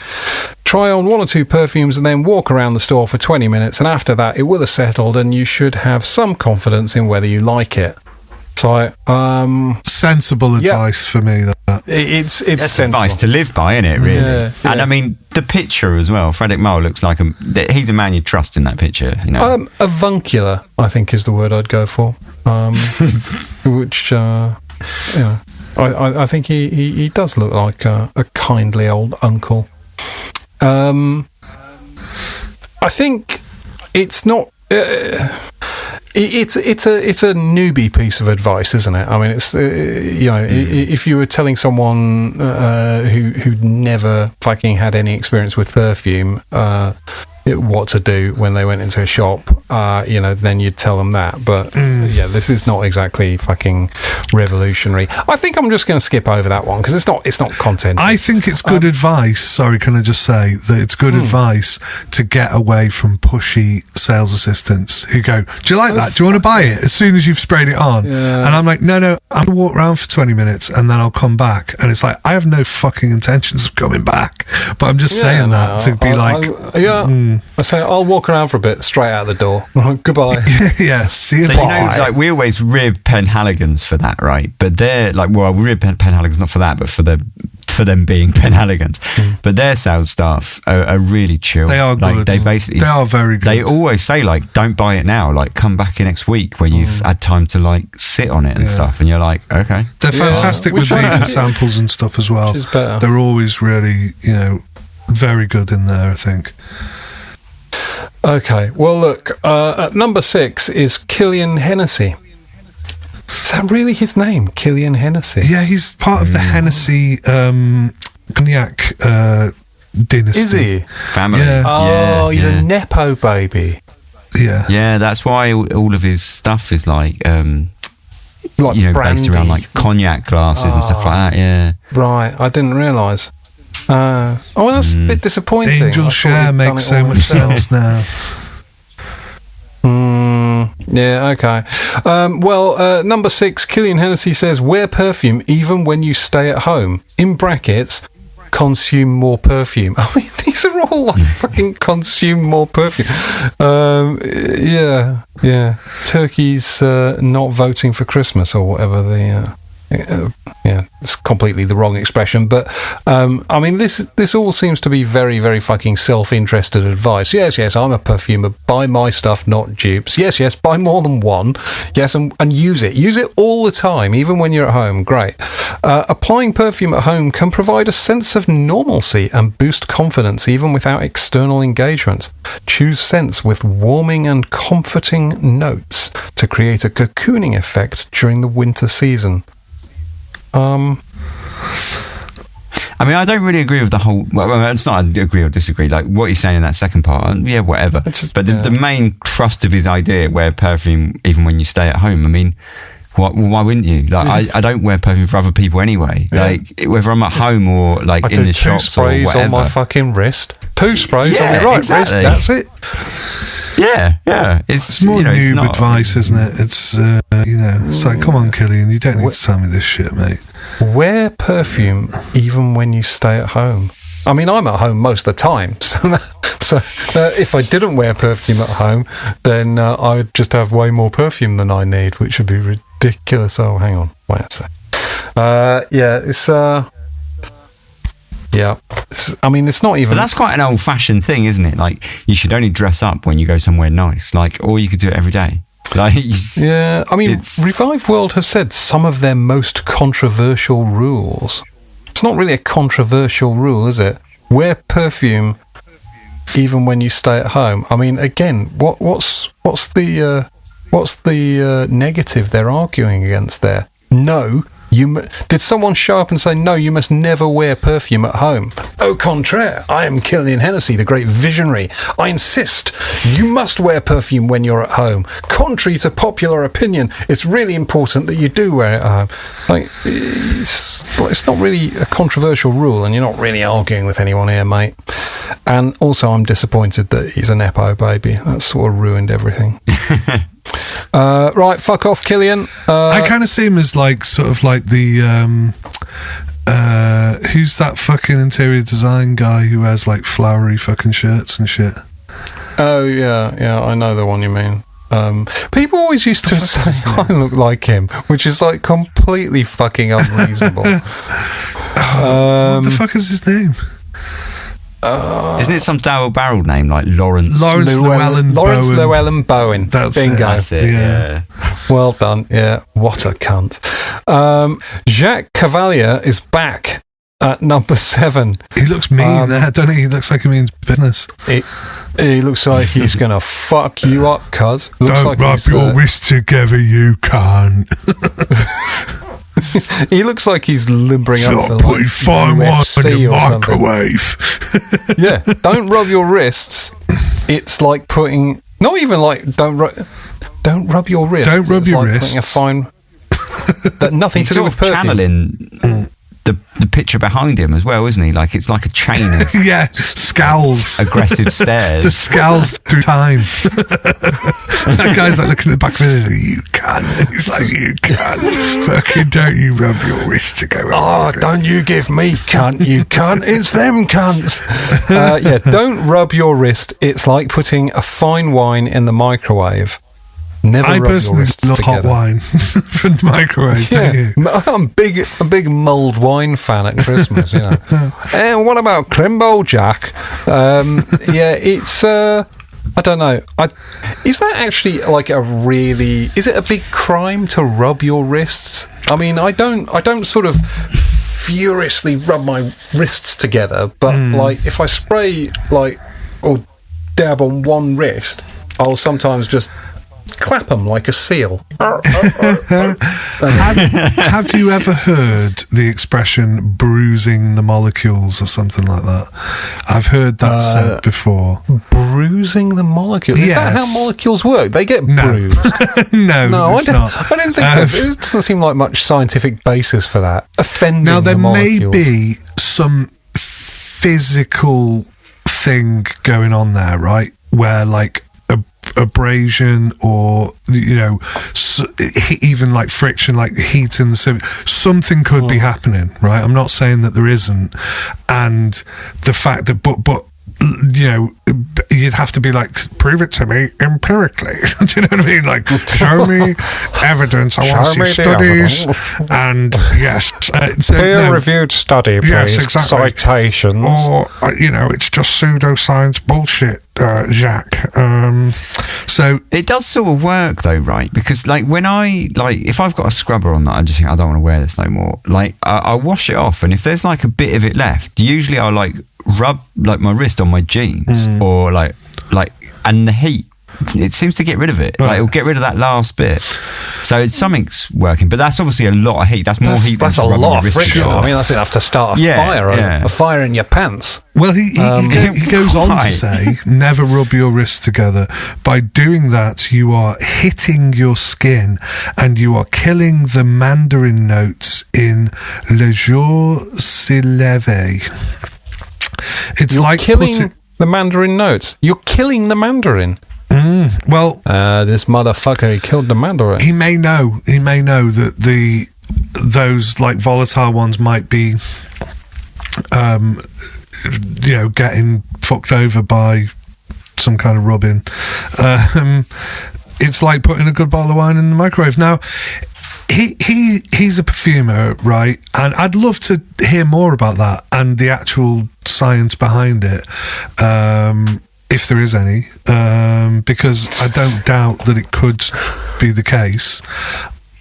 Try on 1 or 2 perfumes and then walk around the store for 20 minutes, and after that it will have settled and you should have some confidence in whether you like it. So sensible advice for me. It's that's sensible advice to live by, isn't it, really? Yeah. And I mean, the picture as well, Frederick Mao looks like he's a man you trust in that picture, you know. Avuncular, I think, is the word I'd go for. Which I think he does look like a kindly old uncle. I think it's not. It's a newbie piece of advice, isn't it? I mean, it's if you were telling someone who'd never fucking had any experience with perfume what to do when they went into a shop, then you'd tell them that. But this is not exactly fucking revolutionary. I think I'm just going to skip over that one because it's not content. I think it's good advice. Sorry, can I just say that it's good advice to get away from pushy sales assistants who go, "Do you like that? Do you want to buy it?" As soon as you've sprayed it on, and I'm like, "No, I'm gonna walk around for 20 minutes and then I'll come back." And it's like, I have no fucking intentions of coming back, but I'm just saying that to be I say I'll walk around for a bit, straight out the door. Goodbye. Yeah, see you. So like we always rib Penhaligons for that, right? But they're like, well, we rib Penhaligons not for that, but for them being Penhaligons. But their sales staff are really chill. They are like, good. They are very good. They always say like, don't buy it now. Like, come back in next week when you've had time to like sit on it and stuff. And you're like, okay. They're fantastic with leaving samples and stuff as well. They're always really, very good in there, I think. Okay, well, look, at number 6 is Killian Hennessy. Is that really his name, Killian Hennessy? Yeah, he's part of the Hennessy cognac dynasty. Is he? Family. Yeah. Oh, he's a Nepo baby. Yeah. Yeah, that's why all of his stuff is like brandy. based around like cognac glasses and stuff like that, yeah. Right, I didn't realise. That's a bit disappointing. Angel Share makes so much sense now. Yeah, okay. Number 6, Killian Hennessy says, wear perfume even when you stay at home. In brackets, consume more perfume. I mean, these are all like fucking consume more perfume. Yeah. Turkey's not voting for Christmas or whatever the... it's completely the wrong expression, but I mean, this all seems to be very, very fucking self-interested advice. Yes, I'm a perfumer. Buy my stuff, not dupes. Yes, buy more than one. Yes, and use it all the time, even when you're at home. Great. Applying perfume at home can provide a sense of normalcy and boost confidence, even without external engagements. Choose scents with warming and comforting notes to create a cocooning effect during the winter season. I mean, I don't really agree with the whole... Well, it's not agree or disagree. Like, what he's saying in that second part, yeah, whatever. But the main thrust of his idea, wear perfume even when you stay at home, I mean, why wouldn't you? Like, I don't wear perfume for other people anyway. Yeah. Like, whether I'm at home or, like, in the shops or whatever. 2 sprays on my fucking wrist. 2 sprays on my right wrist, that's it. Yeah. It's more noob advice, isn't it? It's, it's like, come on, Killian, you don't need to tell me this shit, mate. Wear perfume even when you stay at home. I mean, I'm at home most of the time, so if I didn't wear perfume at home, then I would just have way more perfume than I need, which would be ridiculous. Oh, hang on, wait a sec. I mean, it's not even... But that's quite an old-fashioned thing, isn't it? Like, you should only dress up when you go somewhere nice. Like, or you could do it every day. Like, yeah, I mean, Revive World have said some of their most controversial rules. It's not really a controversial rule, is it? Wear perfume even when you stay at home. I mean, again, what's the negative they're arguing against there? No. Did someone show up and say, no, you must never wear perfume at home? Au contraire, I am Killian Hennessy, the great visionary. I insist you must wear perfume when you're at home. Contrary to popular opinion, it's really important that you do wear it at home. It's not really a controversial rule, and you're not really arguing with anyone here, mate. And also, I'm disappointed that he's a Nepo baby. That sort of ruined everything. Right, fuck off, Killian. I kind of see him as sort of like the who's that fucking interior design guy who has flowery fucking shirts and shit? Oh yeah, I know the one you mean. People always used to say I look like him, which is completely fucking unreasonable. What the fuck is his name? Isn't it some double-barreled name like Lawrence Llewellyn Bowen? That's Bingo. it. That's it, yeah. Well done. Yeah, what a cunt. Jacques Cavalier is back at number 7. He looks mean there, doesn't he? He looks like he means business. He looks like he's gonna fuck you up, cuz. Don't rub your wrists together, you can't. He looks like he's limbering up for putting fine wine in the microwave. Yeah, don't rub your wrists. It's like putting, not even don't rub your wrists. Don't rub your wrists. Putting a fine that nothing to do with perfume. Channeling the picture behind him as well, isn't he? It's like a chain of scowls, aggressive stares. The scowls through time. That guy's looking at the back of it. You can. And he's like, you can. Fucking don't you rub your wrist together. Oh, don't you give me cunt, you cunt. It's them cunts. Yeah, don't rub your wrist. It's like putting a fine wine in the microwave. Never. I personally love hot wine from the microwave. Yeah, I'm a big mulled wine fan at Christmas. And what about Crimbo Jack? Yeah, it's. I don't know. Is that actually is it a big crime to rub your wrists? I mean, I don't sort of furiously rub my wrists together, but if I spray or dab on one wrist, I'll sometimes just clap them like a seal. Have you ever heard the expression bruising the molecules or something like that? I've heard that said before. Bruising the molecules? Is that how molecules work? They get bruised? No, it's not. I don't think so. It doesn't seem like much scientific basis for that. Offending now, there the molecules. may be some physical thing going on there, right? Where abrasion or even friction, heat in the surface, something could be happening, right? I'm not saying that there isn't, and the fact that but you'd have to be prove it to me empirically. Do you know what I mean? Show me evidence. I want to see studies. And yes, peer-reviewed study, please. Yes, exactly. Citations. Or it's just pseudoscience bullshit, Jacques. So it does sort of work though, right? Because when I if I've got a scrubber on that, I just think I don't want to wear this no more. I wash it off, and if there's a bit of it left, usually I rub my wrist on my jeans or and the heat, it seems to get rid of it. It'll get rid of that last bit. So something's working, but that's obviously a lot of heat. That's more heat. That's a lot of friction. I mean, that's enough to start a fire in your pants. Well, he goes on to say, never rub your wrists together. By doing that, you are hitting your skin and you are killing the mandarin notes in Le Jour se lève. It's You're killing the mandarin notes. You're killing the mandarin. Well, this motherfucker, he killed the mandarin. He may know that those volatile ones might be, getting fucked over by some kind of rubbing. It's like putting a good bottle of wine in the microwave. Now, he's a perfumer, right? And I'd love to hear more about that and the actual science behind it, if there is any, because I don't doubt that it could be the case.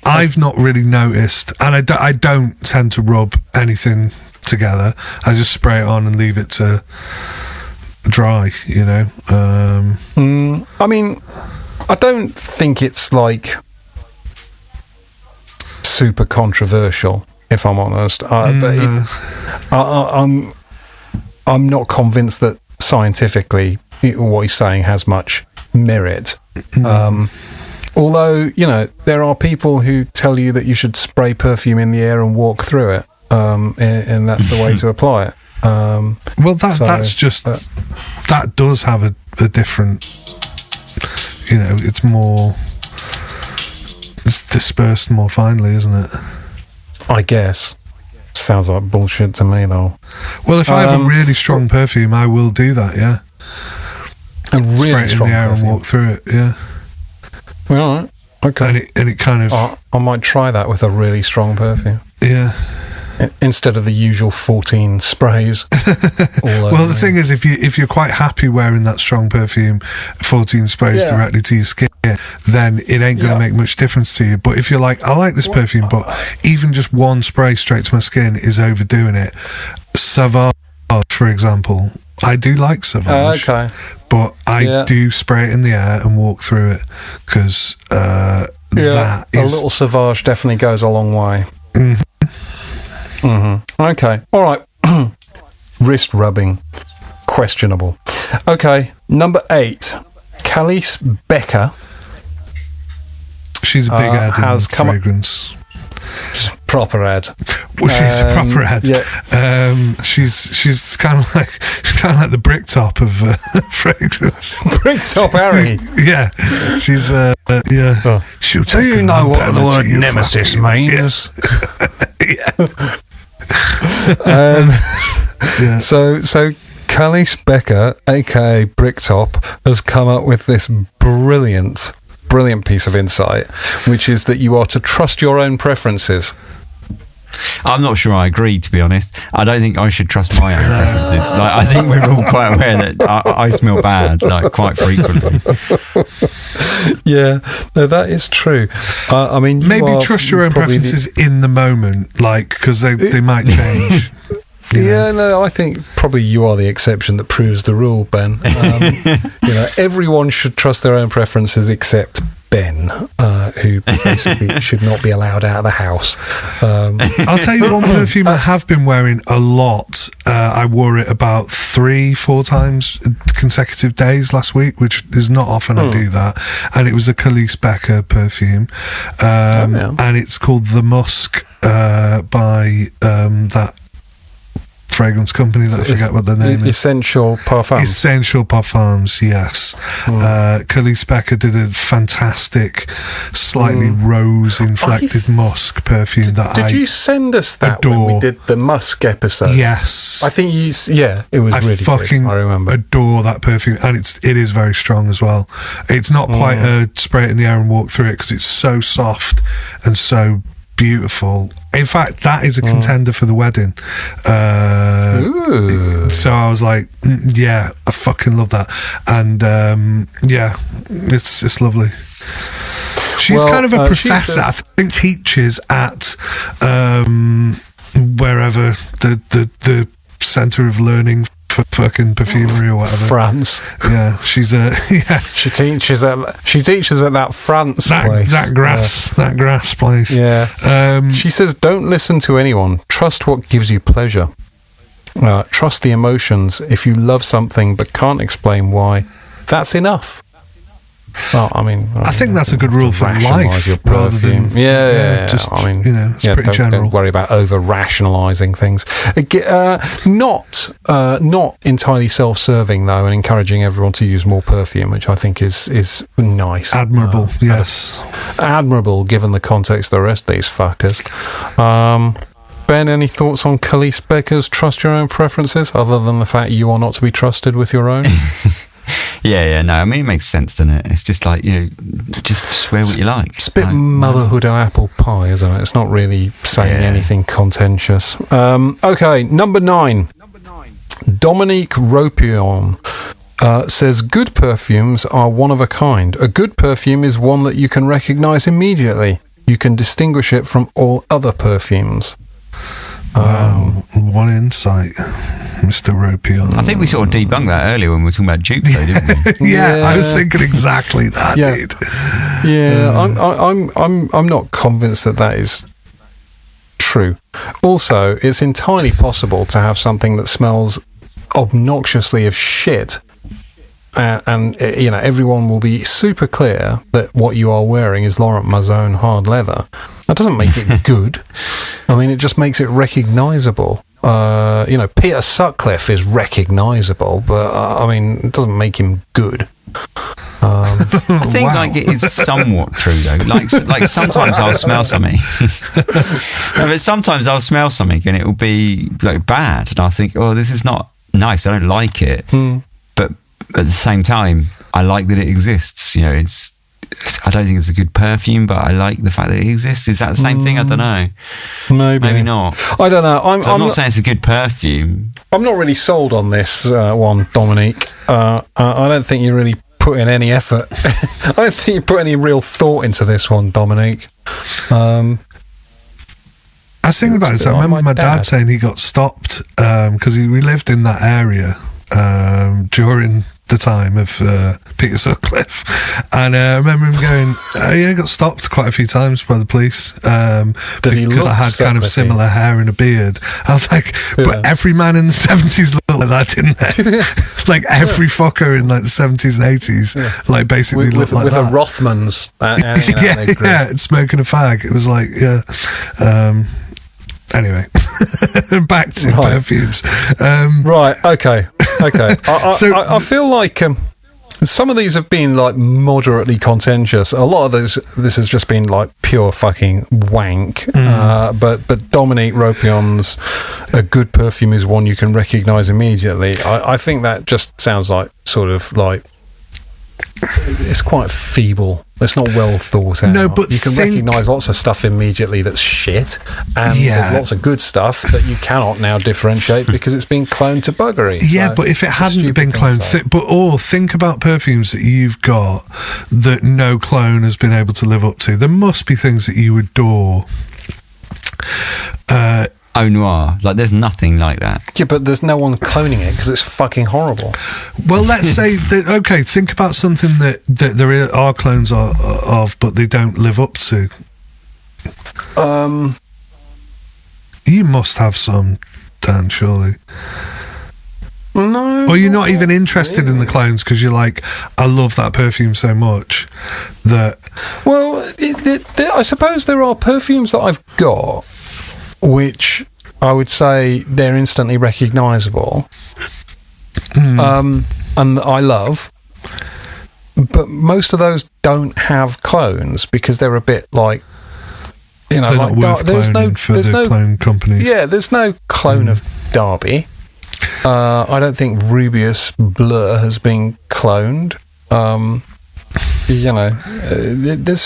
I've not really noticed, and I don't tend to rub anything together. I just spray it on and leave it to dry, I mean, I don't think it's super controversial, if I'm honest. But I'm not convinced that scientifically what he's saying has much merit. Although, there are people who tell you that you should spray perfume in the air and walk through it, and that's the way to apply it. That's just that does have a different, it's dispersed more finely, isn't it? I guess. Sounds like bullshit to me, though. Well, if I have a really strong perfume, I will do that. Yeah, a really strong in the air perfume. and walk through it. Yeah. All right. Okay. And it kind of. I might try that with a really strong perfume. Yeah. Instead of the usual 14 sprays. Well, the thing is, if you're quite happy wearing that strong perfume, 14 sprays directly to your skin, then it ain't going to make much difference to you. But if you're like, I like this perfume, but even just one spray straight to my skin is overdoing it. Sauvage, for example, I do like Sauvage, but I do spray it in the air and walk through it because that is... a little Sauvage definitely goes a long way. Okay, all right. Wrist rubbing, questionable. Okay, number 8, Calice Becker. She's a big ad in fragrance. She's a proper ad. Well, she's a proper ad. Yeah. She's kind of like the Bricktop of fragrance. Bricktop Harry. Yeah, she's Do you know what the word nemesis means? So Calice Becker, aka Bricktop, has come up with this brilliant piece of insight, which is that you are to trust your own preferences. I'm not sure I agree, to be honest. I don't think I should trust my own preferences. I think we're all quite aware that I smell bad, quite frequently. Yeah, no, that is true. I mean, maybe trust your own preferences in the moment, because they might change. Yeah, no, I think probably you are the exception that proves the rule, Ben. Everyone should trust their own preferences except Ben, who basically should not be allowed out of the house. I'll tell you one perfume I have been wearing a lot. I wore it about 3-4 times consecutive days last week, which is not often I do that. And it was a Calice Becker perfume. And it's called The Musk by that fragrance company that I forget what the name is. Essential Parfums, yes. Calice Becker did a fantastic, slightly rose-inflected musk perfume that Did you send us that adore. when we did the musk episode? Yes. I think it was really fucking good. I remember. Adore that perfume, and it is very strong as well. It's not quite a spray it in the air and walk through it because it's so soft and so beautiful. In fact, that is a contender for the wedding. So I was like, I fucking love that. And it's lovely. She's kind of a professor. I think teaches at wherever the centre of learning for fucking perfumery or whatever. France. Yeah, she's She teaches at that France place. That grass place. Yeah. She says, don't listen to anyone. Trust what gives you pleasure. Trust the emotions. If you love something but can't explain why, that's enough. Well, I think that's a good rule for life, rather than just it's pretty general. Don't worry about over rationalising things. Not entirely self-serving though, and encouraging everyone to use more perfume, which I think is nice, admirable. Yes, admirable given the context of the rest of these fuckers. Ben, any thoughts on Calice Becker's trust your own preferences, other than the fact you are not to be trusted with your own? No, it makes sense, doesn't it? It's just like, just wear what you like. It's a bit motherhood of apple pie, isn't it? It's not really saying anything contentious. Okay, number 9. Dominique Ropion says, good perfumes are one of a kind. A good perfume is one that you can recognise immediately. You can distinguish it from all other perfumes. Wow, what insight, Mr. Ropion. I think we sort of debunked that earlier when we were talking about dupes, though, didn't we? I was thinking exactly that, dude. I'm not convinced that is true. Also, it's entirely possible to have something that smells obnoxiously of shit, and everyone will be super clear that what you are wearing is Laurent Maison hard leather. That doesn't make it good. I mean, it just makes it recognisable. Peter Sutcliffe is recognisable, but I mean, it doesn't make him good. I think it is somewhat true though. Like sometimes I'll smell something, but sometimes I'll smell something and it will be like bad, and I'll think, oh, this is not nice. I don't like it, but at the same time, I like that it exists. I don't think it's a good perfume, but I like the fact that it exists. Is that the same thing? I don't know. Maybe not. I don't know. I'm not saying it's a good perfume. I'm not really sold on this one, Dominique. I don't think you really put in any effort. I don't think you put any real thought into this one, Dominique. I was thinking about it. I remember my dad saying he got stopped because we lived in that area during the time of Peter Sutcliffe, and I remember him going, I got stopped quite a few times by the police because I had kind of similar hair and a beard. I was like, but every man in the 70s looked like that, didn't they? Like every fucker in like the 70s and 80s like basically looked like with that. The Rothmans and smoking a fag. It was like anyway, back to perfumes. Right, okay. I feel like some of these have been like moderately contentious. A lot of this has just been like pure fucking wank. But Dominique Ropion's a good perfume is one you can recognise immediately. I think that just sounds like sort of like it's quite feeble. It's not well thought out. No, but you can recognise lots of stuff immediately that's shit, and there's lots of good stuff that you cannot now differentiate because it's been cloned to buggery. Yeah, so but if it hadn't been cloned, think about perfumes that you've got that no clone has been able to live up to. There must be things that you adore. Au Noir, like there's nothing like that. Yeah, but there's no one cloning it because it's fucking horrible. Well, let's say that. Think about something that there are clones of, but they don't live up to. You must have some, Dan, surely. No. Or you're not even interested in the clones because you're like, I love that perfume so much that. Well, I suppose there are perfumes that I've got which I would say they're instantly recognisable, and I love. But most of those don't have clones because they're a bit like, they're not worth cloning for the clone companies. Yeah, there's no clone of Derby. I don't think Rubius Bleu has been cloned.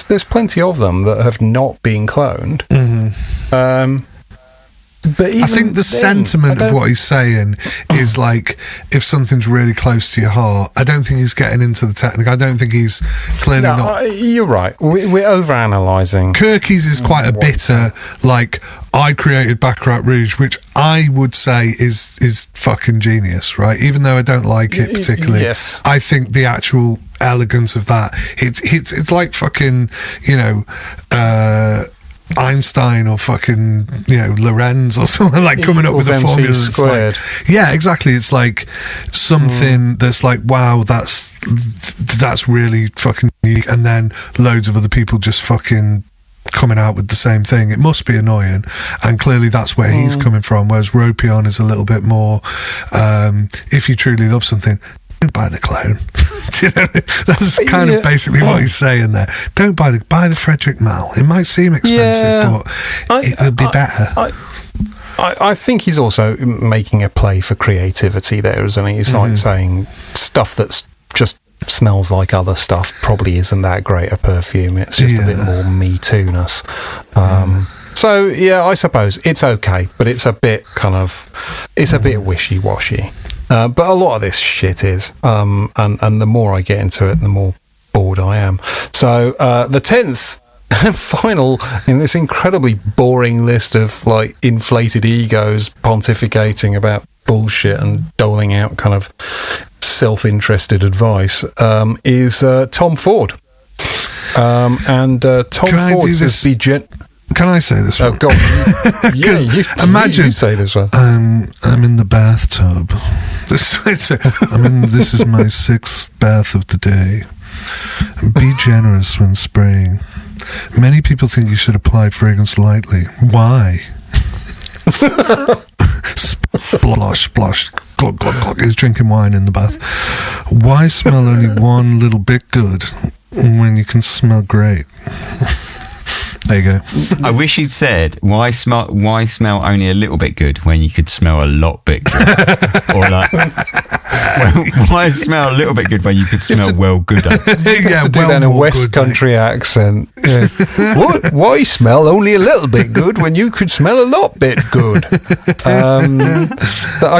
There's plenty of them that have not been cloned. But I think the sentiment of what he's saying is like, if something's really close to your heart, I don't think he's getting into the technique. I don't think he's clearly not. You're right. We're over-analysing. Kirky's is quite a bitter, like, I created Baccarat Rouge, which I would say is fucking genius, right? Even though I don't like it particularly. Yes. I think the actual elegance of that, it's like fucking, Einstein or fucking Lorenz or something, like coming up with a formula that's like, yeah, exactly, it's like something that's like, wow, that's really fucking unique, and then loads of other people just fucking coming out with the same thing. It must be annoying, and clearly that's where he's coming from, whereas Ropion is a little bit more if you truly love something, don't buy the clone. Do you know, that's kind of basically what he's saying there. Don't buy the Frederick Mal. It might seem expensive, but it'll be better. I think he's also making a play for creativity there, isn't he? It's like saying stuff that's just smells like other stuff probably isn't that great a perfume. It's just a bit more Me Too-ness. So yeah, I suppose it's okay, but it's a bit bit wishy-washy. But a lot of this shit is, and the more I get into it, the more bored I am. So the 10th and final in this incredibly boring list of like inflated egos pontificating about bullshit and doling out kind of self-interested advice is Tom Ford. And Tom Ford says Can I say this one? Oh, God. Imagine you say this one. I'm in the bathtub. This is my 6th bath of the day. Be generous when spraying. Many people think you should apply fragrance lightly. Why? Splosh, splosh, glug, glug, glug. He's drinking wine in the bath. Why smell only one little bit good when you can smell great? There you go. I wish he'd said, why smell only a little bit good when you could smell a lot bit good? Or like, why smell a little bit good when you could smell well gooder? Yeah, to do that in a West Country accent. Yeah. What? Why smell only a little bit good when you could smell a lot bit good? I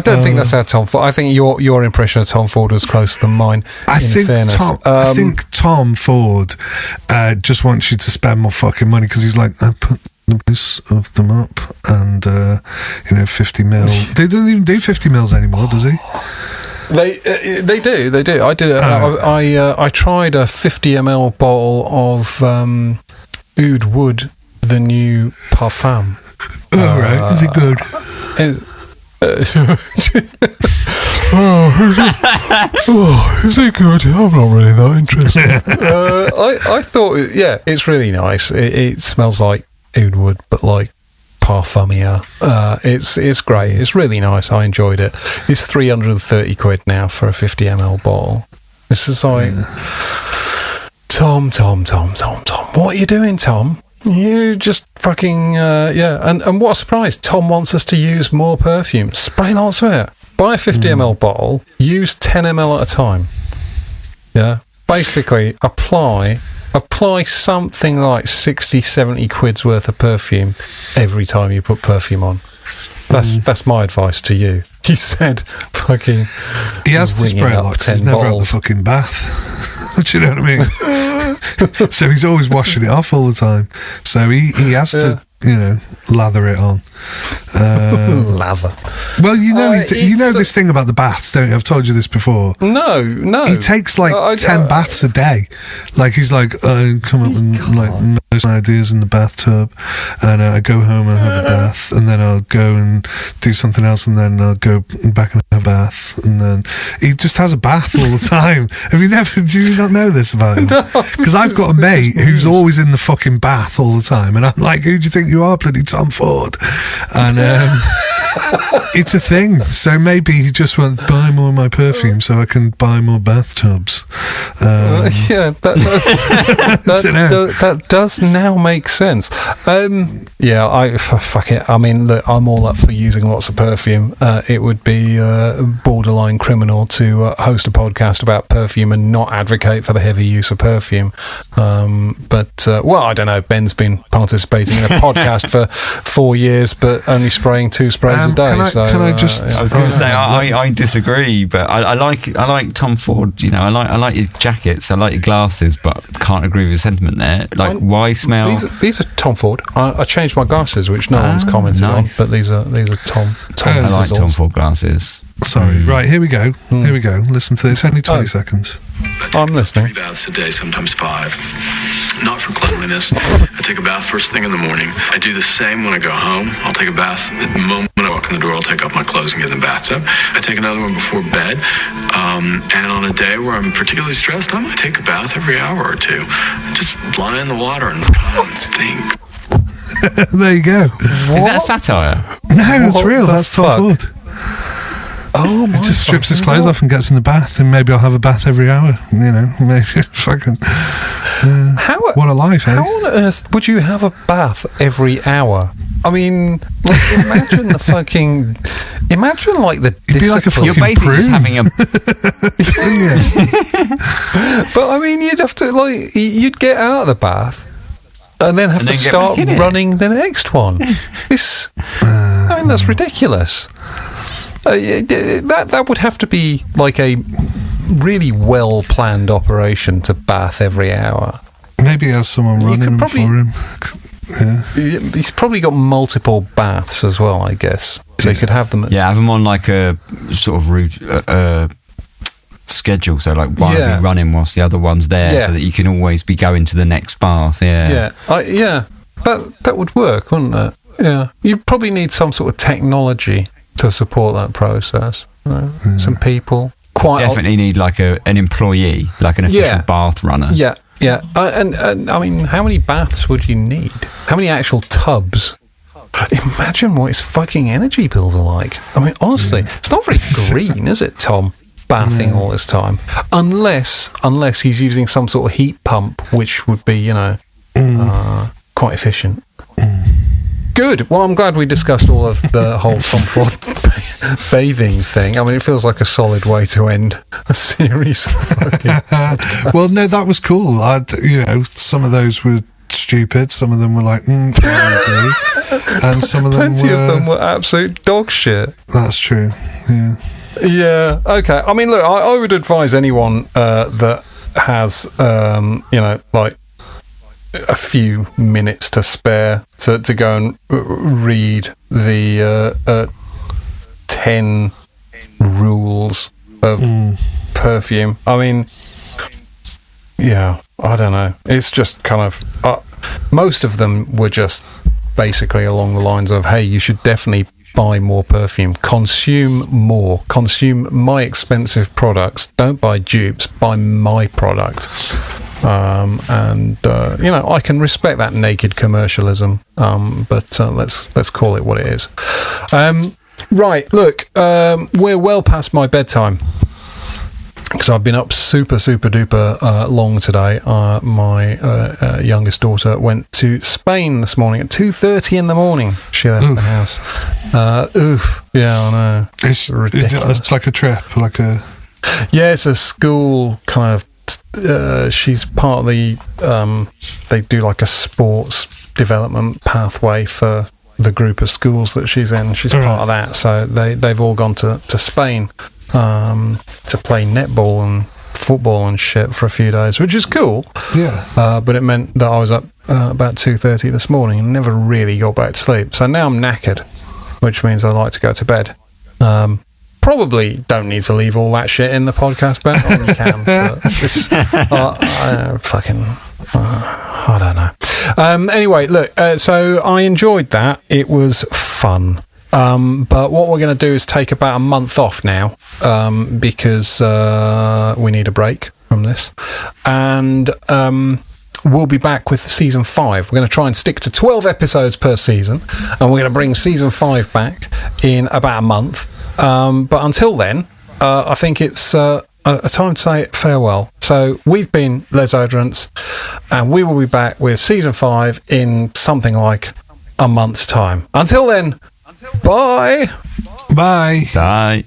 don't think that's how Tom Ford. I think your impression of Tom Ford was closer than mine. I think Tom Ford just wants you to spend more fucking money because he's like, I put the price of them up and 50 mil. They don't even do 50 mils anymore, does he? They do. I did. I tried a 50 ml bottle of Oud Wood, the new parfum. Oh, right. Is it good? Is it good? I'm not really that interested. I thought, it's really nice. It smells like Oud Wood, but like parfumier. It's great. It's really nice. I enjoyed it. It's 330 quid now for a 50 ml bottle. This is like, Tom. What are you doing, Tom? You just fucking, And what a surprise. Tom wants us to use more perfume. Spray lots of it. Buy a 50 ml bottle. Use 10 ml at a time. Yeah. Basically, apply something like 60, 70 quid's worth of perfume every time you put perfume on. That's my advice to you. He said fucking... He has to spray a lot because he's never out the fucking bath. Do you know what I mean? So he's always washing it off all the time. So he has to, lather it on. Lather. Well, this thing about the baths, don't you? I've told you this before. No. He takes 10 baths a day. Like he's like, I come up with most ideas in the bathtub, and I go home and have a bath, and then I'll go and do something else, and then I'll go back and have a bath, and then he just has a bath all the time. Do you not know this about him? Because I've got a mate who's always in the fucking bath all the time, and I'm like, who do you think you are, bloody Tom Ford? And it's a thing. So maybe he just went, buy more of my perfume so I can buy more bathtubs. That does now make sense. Fuck it. I mean, look, I'm all up for using lots of perfume. It would be borderline criminal to host a podcast about perfume and not advocate for the heavy use of perfume. But I don't know. Ben's been participating in a podcast for 4 years, but only spraying 2 sprays a day. I was going to say I disagree, but I like Tom Ford. I like your jackets, I like your glasses, but can't agree with your sentiment there. Like, why smell? These are Tom Ford. I changed my glasses, which no one's commented on, but these are Tom. I like Tom Ford glasses. Sorry. Right, here we go. Here we go. Listen to this. Only 20 seconds. I'm listening. 3 baths a day, sometimes 5. Not for cleanliness. I take a bath first thing in the morning. I do the same when I go home. I'll take a bath the moment I walk in the door. I'll take off my clothes and get in the bathtub. I take another one before bed. And on a day where I'm particularly stressed, I might take a bath every hour or 2. Just lie in the water and think. There you go. What? Is that a satire? No, it's real. That's Tom Ford. Oh, my! He just strips his clothes off and gets in the bath, and maybe I'll have a bath every hour. Maybe fucking. What a life! How on earth would you have a bath every hour? I mean, imagine the fucking. Imagine the. It'd be like a fucking. You're basically just having a. But I mean, you'd have to you'd get out of the bath. And then have to start running the next one. I mean, that's ridiculous. That would have to be like a really well planned operation to bath every hour. Maybe he has someone running for him. Yeah. He's probably got multiple baths as well, I guess. So you could have them. Have them on like a sort of route. Schedule, so like one will be running whilst the other one's there, so that you can always be going to the next bath. that would work, wouldn't it? Yeah. You'd probably need some sort of technology to support that process. Some people. Definitely need like an employee, like an official bath runner. Yeah. And I mean, how many baths would you need? How many actual tubs? Imagine what his fucking energy bills are like. I mean, honestly, it's not very green, is it, Tom? Bathing all this time, unless he's using some sort of heat pump, which would be, quite efficient. Good. Well, I'm glad we discussed all of the whole Tom Ford bathing thing. I mean, it feels like a solid way to end a series. Well, no, that was cool. Some of those were stupid. Some of them were like, and some of them Plenty of them were absolute dog shit. That's true. Yeah. Yeah. Okay. I mean, look, I would advise anyone that has, like a few minutes to spare to go and read the 10 rules of perfume. I mean, yeah, I don't know. It's just kind of most of them were just basically along the lines of, hey, you should definitely buy more perfume, consume more, consume my expensive products, don't buy dupes, buy my product. I can respect that naked commercialism, but let's call it what it is. Right, look, we're well past my bedtime because I've been up super duper long today. My youngest daughter went to Spain this morning at 2:30 in the morning. She left the house. Yeah, I know. It's ridiculous. It's like a trip, like a... Yeah, it's a school kind of... she's part of the... they do like a sports development pathway for the group of schools that she's in. She's part of that. So they've all gone to Spain to play netball and football and shit for a few days, which is cool. Yeah. But it meant that I was up about 2:30 this morning and never really got back to sleep. So now I'm knackered, which means I like to go to bed. Probably don't need to leave all that shit in the podcast, Ben. You can, but it's, I don't know. Anyway, look, so I enjoyed that. It was fun. But what we're going to do is take about a month off now, because we need a break from this. And we'll be back with season 5. We're going to try and stick to 12 episodes per season, and we're going to bring season 5 back in about a month. But until then, I think it's a time to say farewell. So we've been Les Oderants, and we will be back with season 5 in something like a month's time. Until then, bye. Bye. Bye.